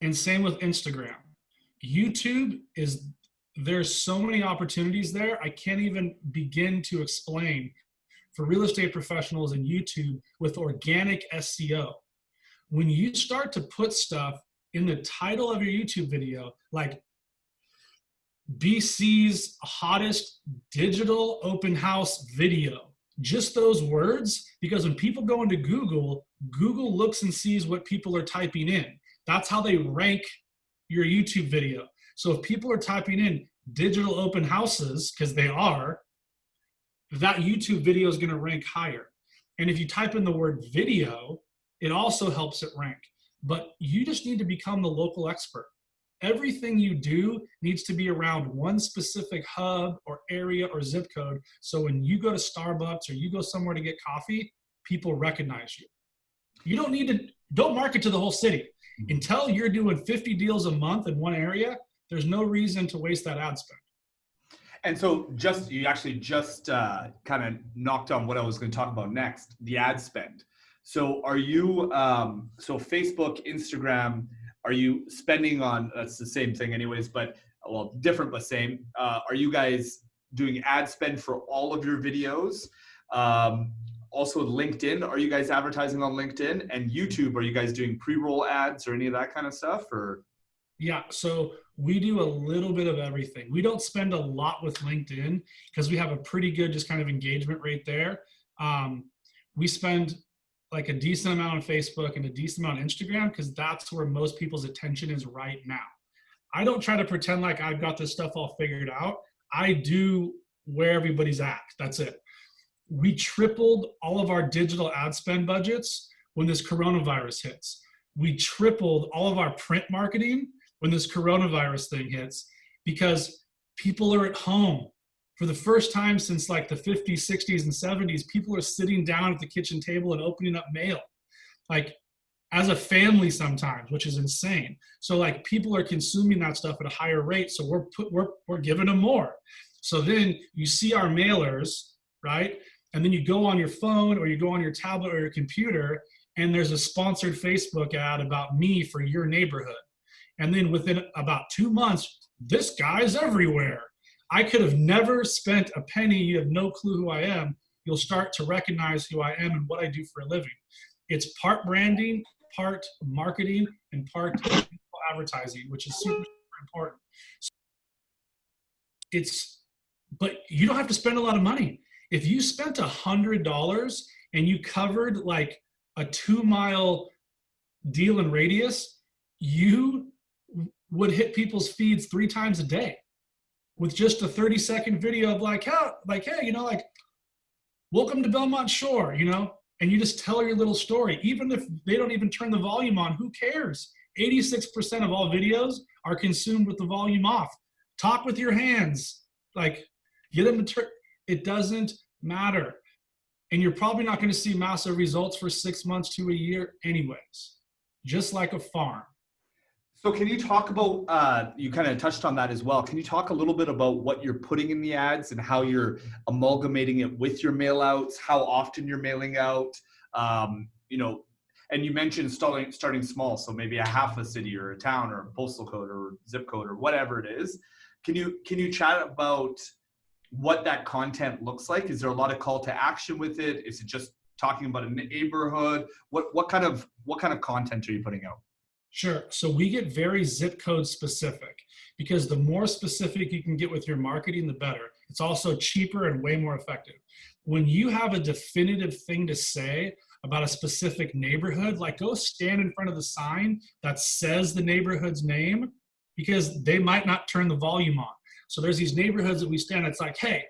And same with Instagram. YouTube there's so many opportunities there. I can't even begin to explain for real estate professionals in YouTube with organic SEO. When you start to put stuff in the title of your YouTube video, like BC's hottest digital open house video, just those words, because when people go into Google, Google looks and sees what people are typing in. That's how they rank your YouTube video. So if people are typing in digital open houses, because they are, that YouTube video is going to rank higher. And if you type in the word video, it also helps it rank. But you just need to become the local expert. Everything you do needs to be around one specific hub or area or zip code. So when you go to Starbucks or you go somewhere to get coffee, people recognize you. You don't market to the whole city. Until you're doing 50 deals a month in one area, there's no reason to waste that ad spend. And so you actually just kind of knocked on what I was going to talk about next, the ad spend. So are you, so Facebook, Instagram, are you spending on, that's the same thing anyways, but well, different but same. Are you guys doing ad spend for all of your videos? Also LinkedIn, are you guys advertising on LinkedIn? And YouTube, are you guys doing pre-roll ads or any of that kind of stuff? Or yeah, so we do a little bit of everything. We don't spend a lot with LinkedIn because we have a pretty good just kind of engagement rate there. We spend like a decent amount on Facebook and a decent amount on Instagram because that's where most people's attention is right now. I don't try to pretend like I've got this stuff all figured out. I do where everybody's at. That's it. We tripled all of our digital ad spend budgets when this coronavirus hits. We tripled all of our print marketing when this coronavirus thing hits because people are at home. For the first time since like the 50s, 60s, and 70s, people are sitting down at the kitchen table and opening up mail, like as a family sometimes, which is insane. So like people are consuming that stuff at a higher rate, so we're giving them more. So then you see our mailers, right? And then you go on your phone or you go on your tablet or your computer, and there's a sponsored Facebook ad about me for your neighborhood. And then within about 2 months, this guy's everywhere. I could have never spent a penny. You have no clue who I am. You'll start to recognize who I am and what I do for a living. It's part branding, part marketing, and part advertising, which is super, super important. But you don't have to spend a lot of money. If you spent $100 and you covered like a 2-mile deal in radius, you would hit people's feeds 3 times a day with just a 30-second video of like, hey, you know, like, welcome to Belmont Shore, you know, and you just tell your little story. Even if they don't even turn the volume on, who cares? 86% of all videos are consumed with the volume off. Talk with your hands, like, get them to it doesn't matter. And you're probably not going to see massive results for 6 months to a year anyways, just like a farm. So can you talk about, you kind of touched on that as well. Can you talk a little bit about what you're putting in the ads and how you're amalgamating it with your mail outs, how often you're mailing out, you know, and you mentioned starting small. So maybe a half a city or a town or a postal code or zip code or whatever it is. Can you chat about what that content looks like? Is there a lot of call to action with it? Is it just talking about a neighborhood? What kind of content are you putting out? Sure. So we get very zip code specific because the more specific you can get with your marketing, the better. It's also cheaper and way more effective. When you have a definitive thing to say about a specific neighborhood, like go stand in front of the sign that says the neighborhood's name because they might not turn the volume on. So there's these neighborhoods that we stand, it's like, hey,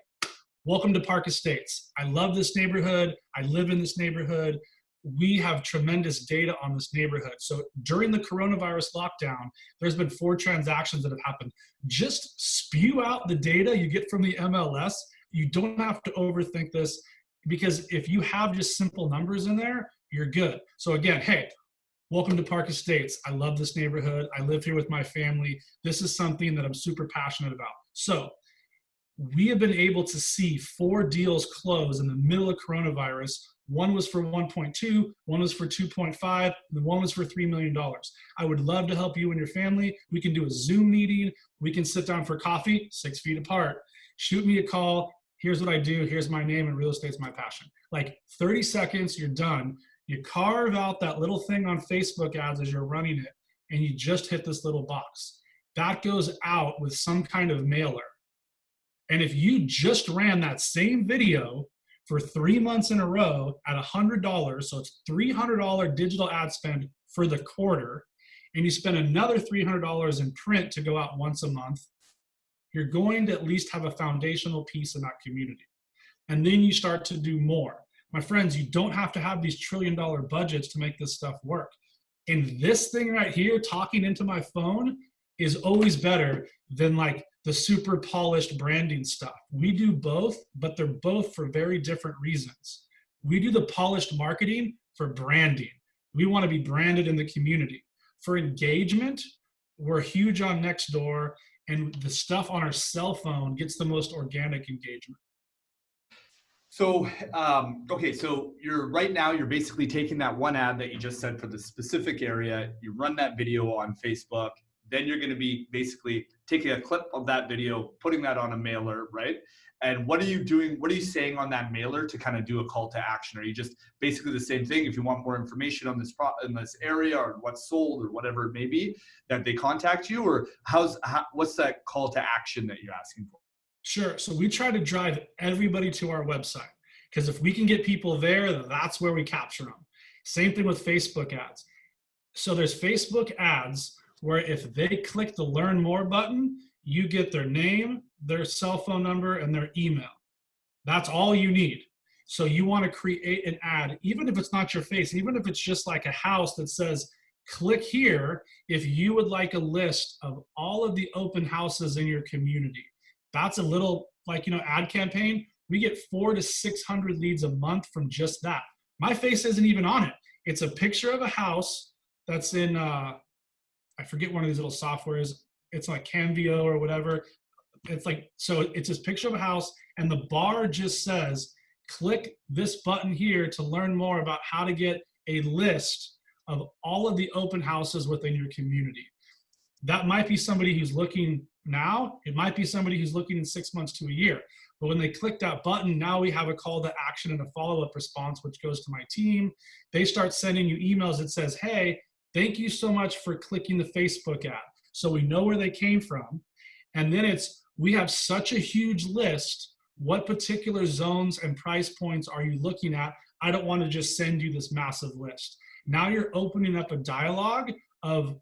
welcome to Park Estates. I love this neighborhood. I live in this neighborhood. We have tremendous data on this neighborhood. So during the coronavirus lockdown, there's been 4 transactions that have happened. Just spew out the data you get from the MLS. You don't have to overthink this because if you have just simple numbers in there, you're good. So again, hey, welcome to Park Estates. I love this neighborhood. I live here with my family. This is something that I'm super passionate about. So we have been able to see 4 deals close in the middle of coronavirus One was for 1.2, one was for 2.5, and one was for $3 million. I would love to help you and your family. We can do a Zoom meeting. We can sit down for coffee 6 feet apart. Shoot me a call. Here's what I do. Here's my name, and real estate's my passion. Like 30 seconds, you're done. You carve out that little thing on Facebook ads as you're running it, and you just hit this little box. That goes out with some kind of mailer. And if you just ran that same video for 3 months in a row at $100, so it's $300 digital ad spend for the quarter, and you spend another $300 in print to go out once a month, you're going to at least have a foundational piece in that community. And then you start to do more. My friends, you don't have to have these trillion-dollar budgets to make this stuff work. And this thing right here, talking into my phone, is always better than like the super polished branding stuff. We do both, but they're both for very different reasons. We do the polished marketing for branding. We want to be branded in the community. For engagement, we're huge on Nextdoor, and the stuff on our cell phone gets the most organic engagement. So, okay, so right now you're basically taking that one ad that you just said for the specific area, you run that video on Facebook, then you're going to be basically taking a clip of that video, putting that on a mailer, right? And what are you doing? What are you saying on that mailer to kind of do a call to action? Are you just basically the same thing? If you want more information on this in this area or what's sold or whatever it may be, that they contact you, or what's that call to action that you're asking for? Sure. So we try to drive everybody to our website, because if we can get people there, that's where we capture them. Same thing with Facebook ads. So there's Facebook ads where if they click the learn more button, you get their name, their cell phone number, and their email. That's all you need. So you want to create an ad, even if it's not your face, even if it's just like a house that says, click here if you would like a list of all of the open houses in your community. That's a little, like, ad campaign. We get 400 to 600 leads a month from just that. My face isn't even on it. It's a picture of a house that's in, I forget one of these little softwares. It's like Canvio or whatever. It's like, so it's this picture of a house, and the bar just says, click this button here to learn more about how to get a list of all of the open houses within your community. That might be somebody who's looking now. It might be somebody who's looking in 6 months to a year. But when they click that button, now we have a call to action and a follow-up response, which goes to my team. They start sending you emails that says, hey, thank you so much for clicking the Facebook ad. So we know where they came from. And then we have such a huge list. What particular zones and price points are you looking at? I don't want to just send you this massive list. Now you're opening up a dialogue of,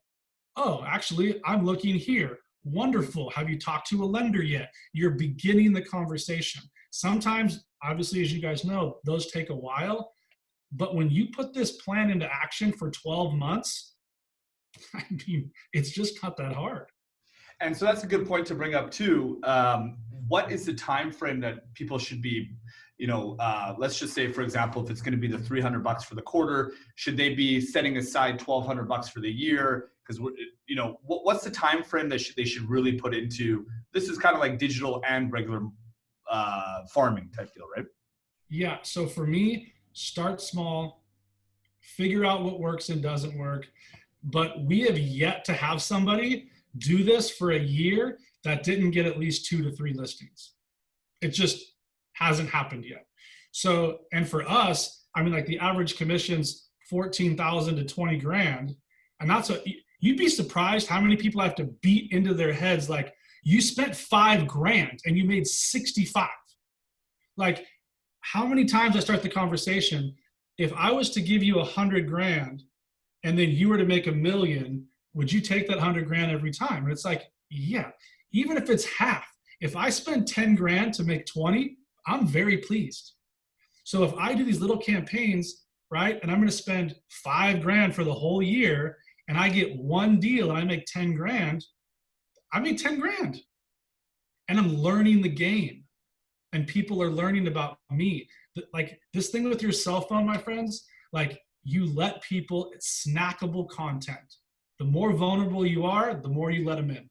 oh, actually, I'm looking here. Wonderful. Have you talked to a lender yet? You're beginning the conversation. Sometimes, obviously, as you guys know, those take a while. But when you put this plan into action for 12 months, I mean, it's just not that hard. And so that's a good point to bring up too. What is the time frame that people should be, let's just say, for example, if it's going to be the $300 for the quarter, should they be setting aside $1,200 for the year? Because what's the time frame that they should really put into? This is kind of like digital and regular farming type deal, right? Yeah. So for me, start small, figure out what works and doesn't work. But we have yet to have somebody do this for a year that didn't get at least 2 to 3 listings. It just hasn't happened yet. So, and for us, I mean, like the average commission's 14,000 to 20 grand. And that's you'd be surprised how many people I have to beat into their heads. Like, you spent 5 grand and you made 65. Like, how many times I start the conversation, if I was to give you 100 grand and then you were to make $1 million, would you take that 100 grand every time? And it's like, yeah, even if it's half, if I spend 10 grand to make 20, I'm very pleased. So if I do these little campaigns, right, and I'm going to spend 5 grand for the whole year, and I get one deal and I make 10 grand, I made 10 grand. And I'm learning the game. And people are learning about me. Like this thing with your cell phone, my friends, like you let people, it's snackable content. The more vulnerable you are, the more you let them in.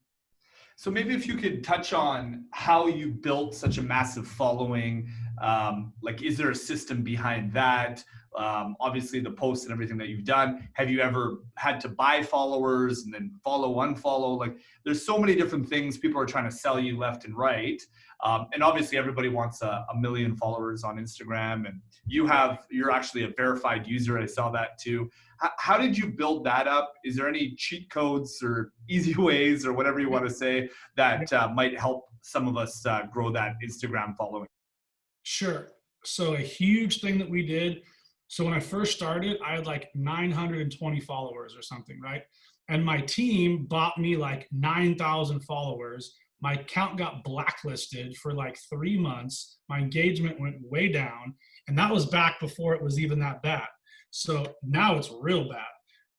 So maybe if you could touch on how you built such a massive following, like is there a system behind that? Obviously the posts and everything that you've done, have you ever had to buy followers and then follow, unfollow? Like there's so many different things people are trying to sell you left and right. And obviously everybody wants a million followers on Instagram, and you're actually a verified user. I saw that too. How did you build that up? Is there any cheat codes or easy ways or whatever you want to say that might help some of us grow that Instagram following? Sure. So a huge thing that we did. So when I first started, I had like 920 followers or something, right? And my team bought me like 9,000 followers. My account got blacklisted for like 3 months. My engagement went way down. And that was back before it was even that bad. So now it's real bad.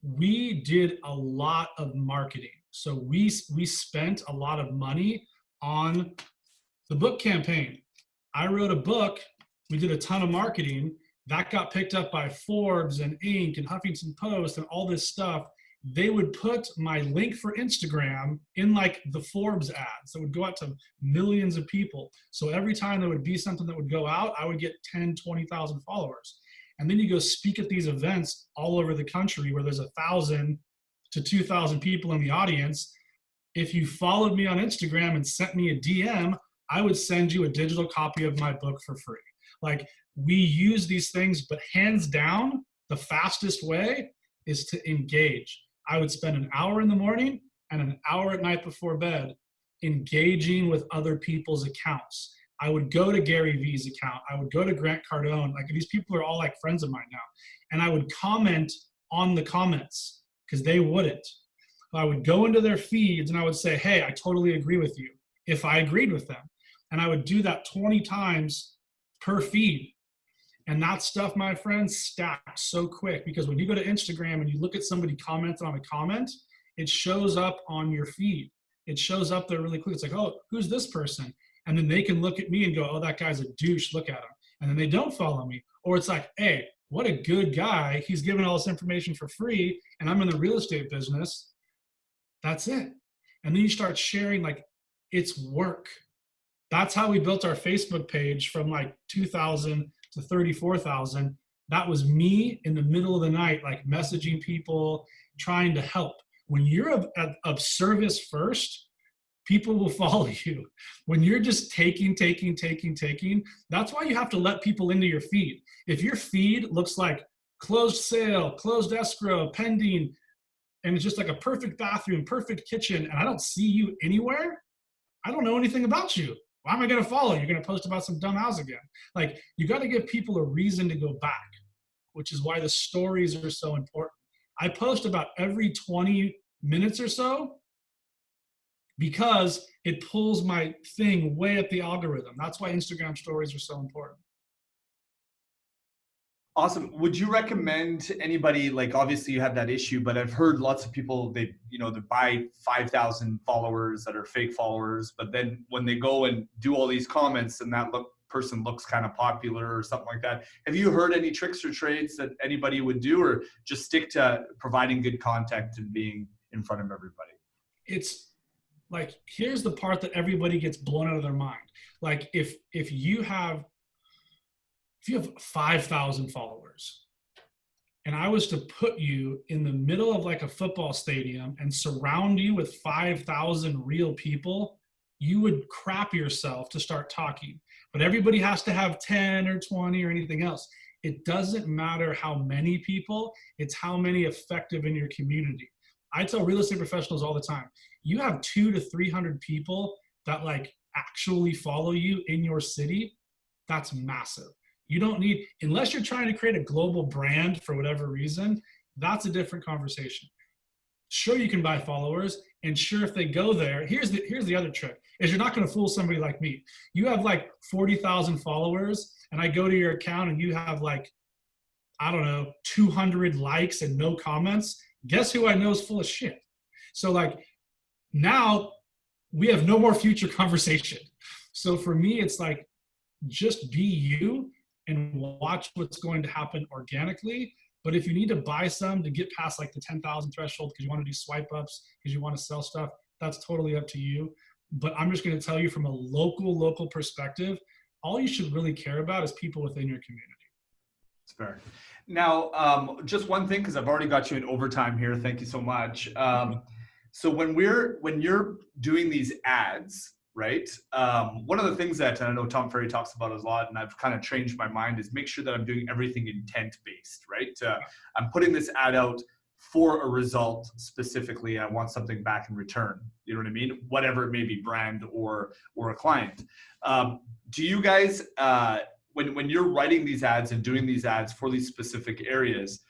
We did a lot of marketing. So we spent a lot of money on the book campaign. I wrote a book. We did a ton of marketing. That got picked up by Forbes and Inc. and Huffington Post and all this stuff. They would put my link for Instagram in like the Forbes ads that would go out to millions of people. So every time there would be something that would go out, I would get 10, 20,000 followers. And then you go speak at these events all over the country where there's 1,000 to 2,000 people in the audience. If you followed me on Instagram and sent me a DM, I would send you a digital copy of my book for free. Like we use these things, but hands down, the fastest way is to engage. I would spend an hour in the morning and an hour at night before bed engaging with other people's accounts. I would go to Gary Vee's account. I would go to Grant Cardone. Like these people are all like friends of mine now. And I would comment on the comments because they wouldn't. I would go into their feeds and I would say, hey, I totally agree with you, if I agreed with them. And I would do that 20 times per feed. And that stuff, my friends, stacks so quick because when you go to Instagram and you look at somebody commenting on a comment, it shows up on your feed. It shows up there really quick. It's like, oh, who's this person? And then they can look at me and go, oh, that guy's a douche, look at him. And then they don't follow me. Or it's like, hey, what a good guy. He's giving all this information for free and I'm in the real estate business. That's it. And then you start sharing, like, it's work. That's how we built our Facebook page from like 2,000 to 34,000. That was me in the middle of the night, like messaging people, trying to help. When you're of service first, people will follow you. When you're just taking, that's why you have to let people into your feed. If your feed looks like closed sale, closed escrow, pending, and it's just like a perfect bathroom, perfect kitchen, and I don't see you anywhere, I don't know anything about you. Why am I going to follow? You're going to post about some dumb house again. Like, you got to give people a reason to go back, which is why the stories are so important. I post about every 20 minutes or so because it pulls my thing way up the algorithm. That's why Instagram stories are so important. Awesome. Would you recommend to anybody, like obviously you have that issue, but I've heard lots of people, they buy 5,000 followers that are fake followers, but then when they go and do all these comments and that person looks kind of popular or something like that. Have you heard any tricks or trades that anybody would do, or just stick to providing good content and being in front of everybody? It's like, here's the part that everybody gets blown out of their mind. Like if you have 5,000 followers and I was to put you in the middle of like a football stadium and surround you with 5,000 real people, you would crap yourself to start talking. But everybody has to have 10 or 20 or anything else. It doesn't matter how many people, it's how many effective in your community. I tell real estate professionals all the time, you have 200 to 300 people that like actually follow you in your city. That's massive. You don't need, unless you're trying to create a global brand for whatever reason, that's a different conversation. Sure, you can buy followers, and sure, if they go there, here's the other trick, is you're not going to fool somebody like me. You have like 40,000 followers, and I go to your account and you have like, I don't know, 200 likes and no comments. Guess who I know is full of shit? So like, now we have no more future conversation. So for me, it's like, just be you and watch what's going to happen organically. But if you need to buy some to get past like the 10,000 threshold because you want to do swipe ups, because you want to sell stuff, that's totally up to you. But I'm just going to tell you from a local perspective, all you should really care about is people within your community. That's fair. Now, just one thing, because I've already got you in overtime here. Thank you so much. So when you're doing these ads, right? One of the things that I know Tom Ferry talks about a lot, and I've kind of changed my mind, is make sure that I'm doing everything intent-based, right? I'm putting this ad out for a result specifically. I want something back in return. You know what I mean? Whatever it may be, brand or a client. Do you guys, when you're writing these ads and doing these ads for these specific areas,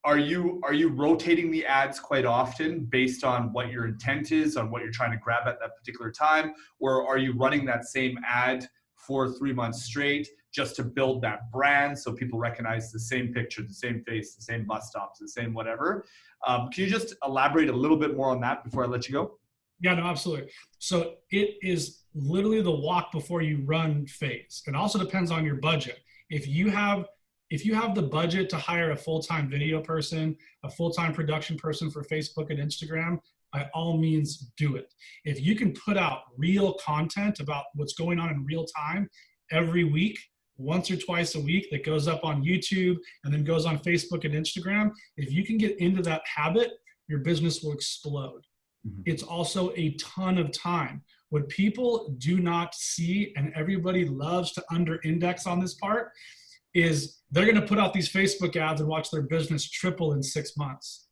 are you rotating the ads quite often based on what your intent is, on what you're trying to grab at that particular time? Or are you running that same ad for 3 months straight just to build that brand so people recognize the same picture, the same face, the same bus stops, the same whatever? Can you just elaborate a little bit more on that before I let you go? Yeah, no, absolutely. So it is literally the walk before you run phase. It also depends on your budget. If you have the budget to hire a full-time video person, a full-time production person for Facebook and Instagram, by all means do it. If you can put out real content about what's going on in real time every week, once or twice a week, that goes up on YouTube and then goes on Facebook and Instagram, if you can get into that habit, your business will explode. Mm-hmm. It's also a ton of time. What people do not see, and everybody loves to under-index on this part, is they're going to put out these Facebook ads and watch their business triple in 6 months.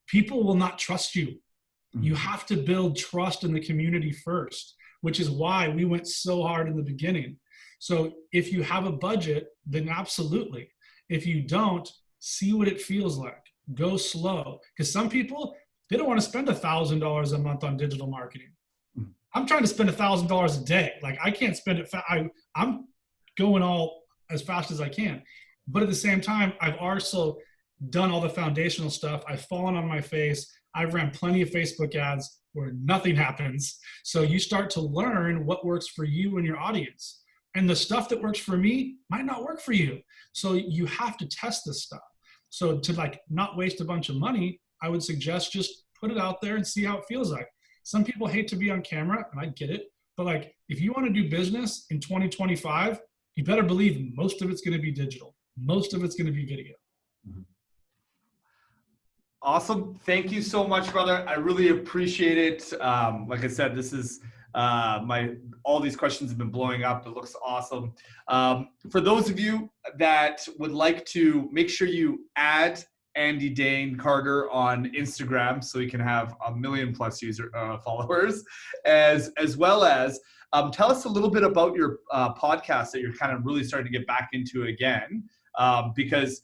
People will not trust you. Mm-hmm. You have to build trust in the community first, which is why we went so hard in the beginning. So if you have a budget, then absolutely. If you don't, see what it feels like. Go slow. Because some people, they don't want to spend $1,000 a month on digital marketing. Mm-hmm. I'm trying to spend $1,000 a day. Like, I can't spend it. I'm going all as fast as I can. But at the same time, I've also done all the foundational stuff. I've fallen on my face. I've ran plenty of Facebook ads where nothing happens. So you start to learn what works for you and your audience. And the stuff that works for me might not work for you. So you have to test this stuff. So to like not waste a bunch of money, I would suggest just put it out there and see how it feels like. Some people hate to be on camera, and I get it. But like, if you want to do business in 2025, you better believe most of it's going to be digital. Most of it's going to be video. Awesome. Thank you so much, brother. I really appreciate it. Like I said, this is all these questions have been blowing up. It looks awesome. For those of you that would like to, make sure you add Andy Dane Carter on Instagram so he can have 1 million+ followers, as well as tell us a little bit about your podcast that you're kind of really starting to get back into again, because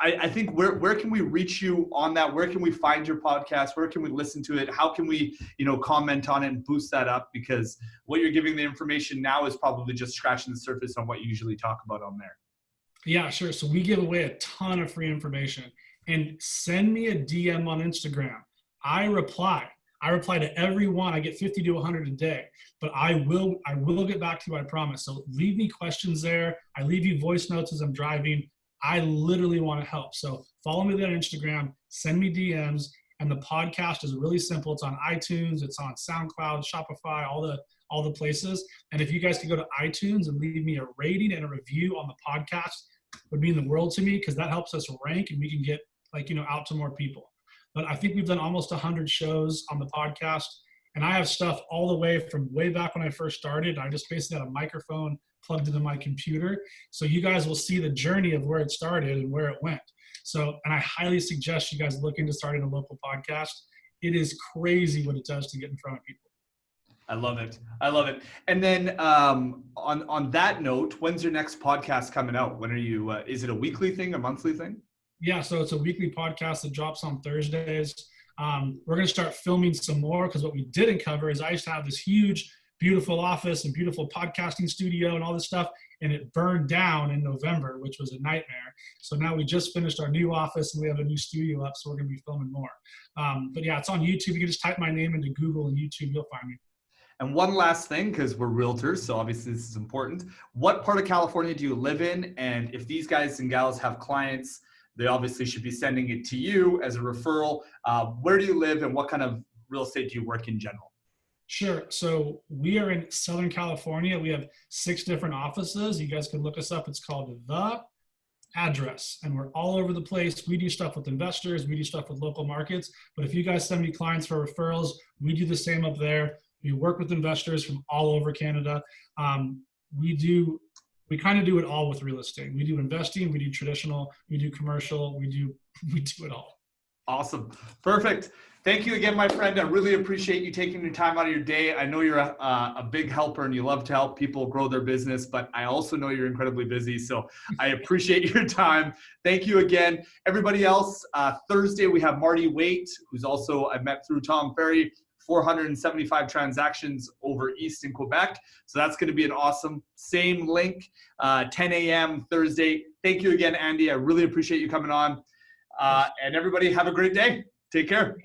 I think where can we reach you on that? Where can we find your podcast? Where can we listen to it? How can we, comment on it and boost that up? Because what you're giving the information now is probably just scratching the surface on what you usually talk about on there. Yeah, sure. So we give away a ton of free information, and send me a DM on Instagram. I reply to everyone. I get 50 to 100 a day, but I will get back to you, I promise. So leave me questions there. I leave you voice notes as I'm driving. I literally want to help. So follow me there on Instagram, send me DMs, and the podcast is really simple. It's on iTunes, it's on SoundCloud, Shopify, all the places. And if you guys could go to iTunes and leave me a rating and a review on the podcast, would mean the world to me, because that helps us rank and we can get out to more people. But I think we've done almost 100 shows on the podcast, and I have stuff all the way from way back when I first started. I just basically had a microphone plugged into my computer. So you guys will see the journey of where it started and where it went. So, and I highly suggest you guys look into starting a local podcast. It is crazy what it does to get in front of people. I love it. And then on that note, when's your next podcast coming out? When are you, is it a weekly thing, a monthly thing? Yeah, so it's a weekly podcast that drops on Thursdays. We're going to start filming some more, because what we didn't cover is I used to have this huge, beautiful office and beautiful podcasting studio and all this stuff, and it burned down in November, which was a nightmare. So now we just finished our new office and we have a new studio up, so we're going to be filming more. But yeah, it's on YouTube. You can just type my name into Google and YouTube, you'll find me. And one last thing, because we're realtors, so obviously this is important. What part of California do you live in? And if these guys and gals have clients, they obviously should be sending it to you as a referral. Where do you live, and what kind of real estate do you work in general? Sure. So we are in Southern California. We have 6 different offices. You guys can look us up. It's called The Address, and we're all over the place. We do stuff with investors. We do stuff with local markets. But if you guys send me clients for referrals, we do the same up there. We work with investors from all over Canada. We kind of do it all with real estate. We do investing. We do traditional. We do commercial. We do it all. Awesome. Perfect. Thank you again, my friend. I really appreciate you taking your time out of your day. I know you're a big helper and you love to help people grow their business, but I also know you're incredibly busy. So I appreciate your time. Thank you again. Everybody else, Thursday we have Marty Waite, who's also, I met through Tom Ferry, 475 transactions over East in Quebec. So that's going to be an awesome, same link, 10 a.m. Thursday. Thank you again, Andy. I really appreciate you coming on. And everybody have a great day. Take care.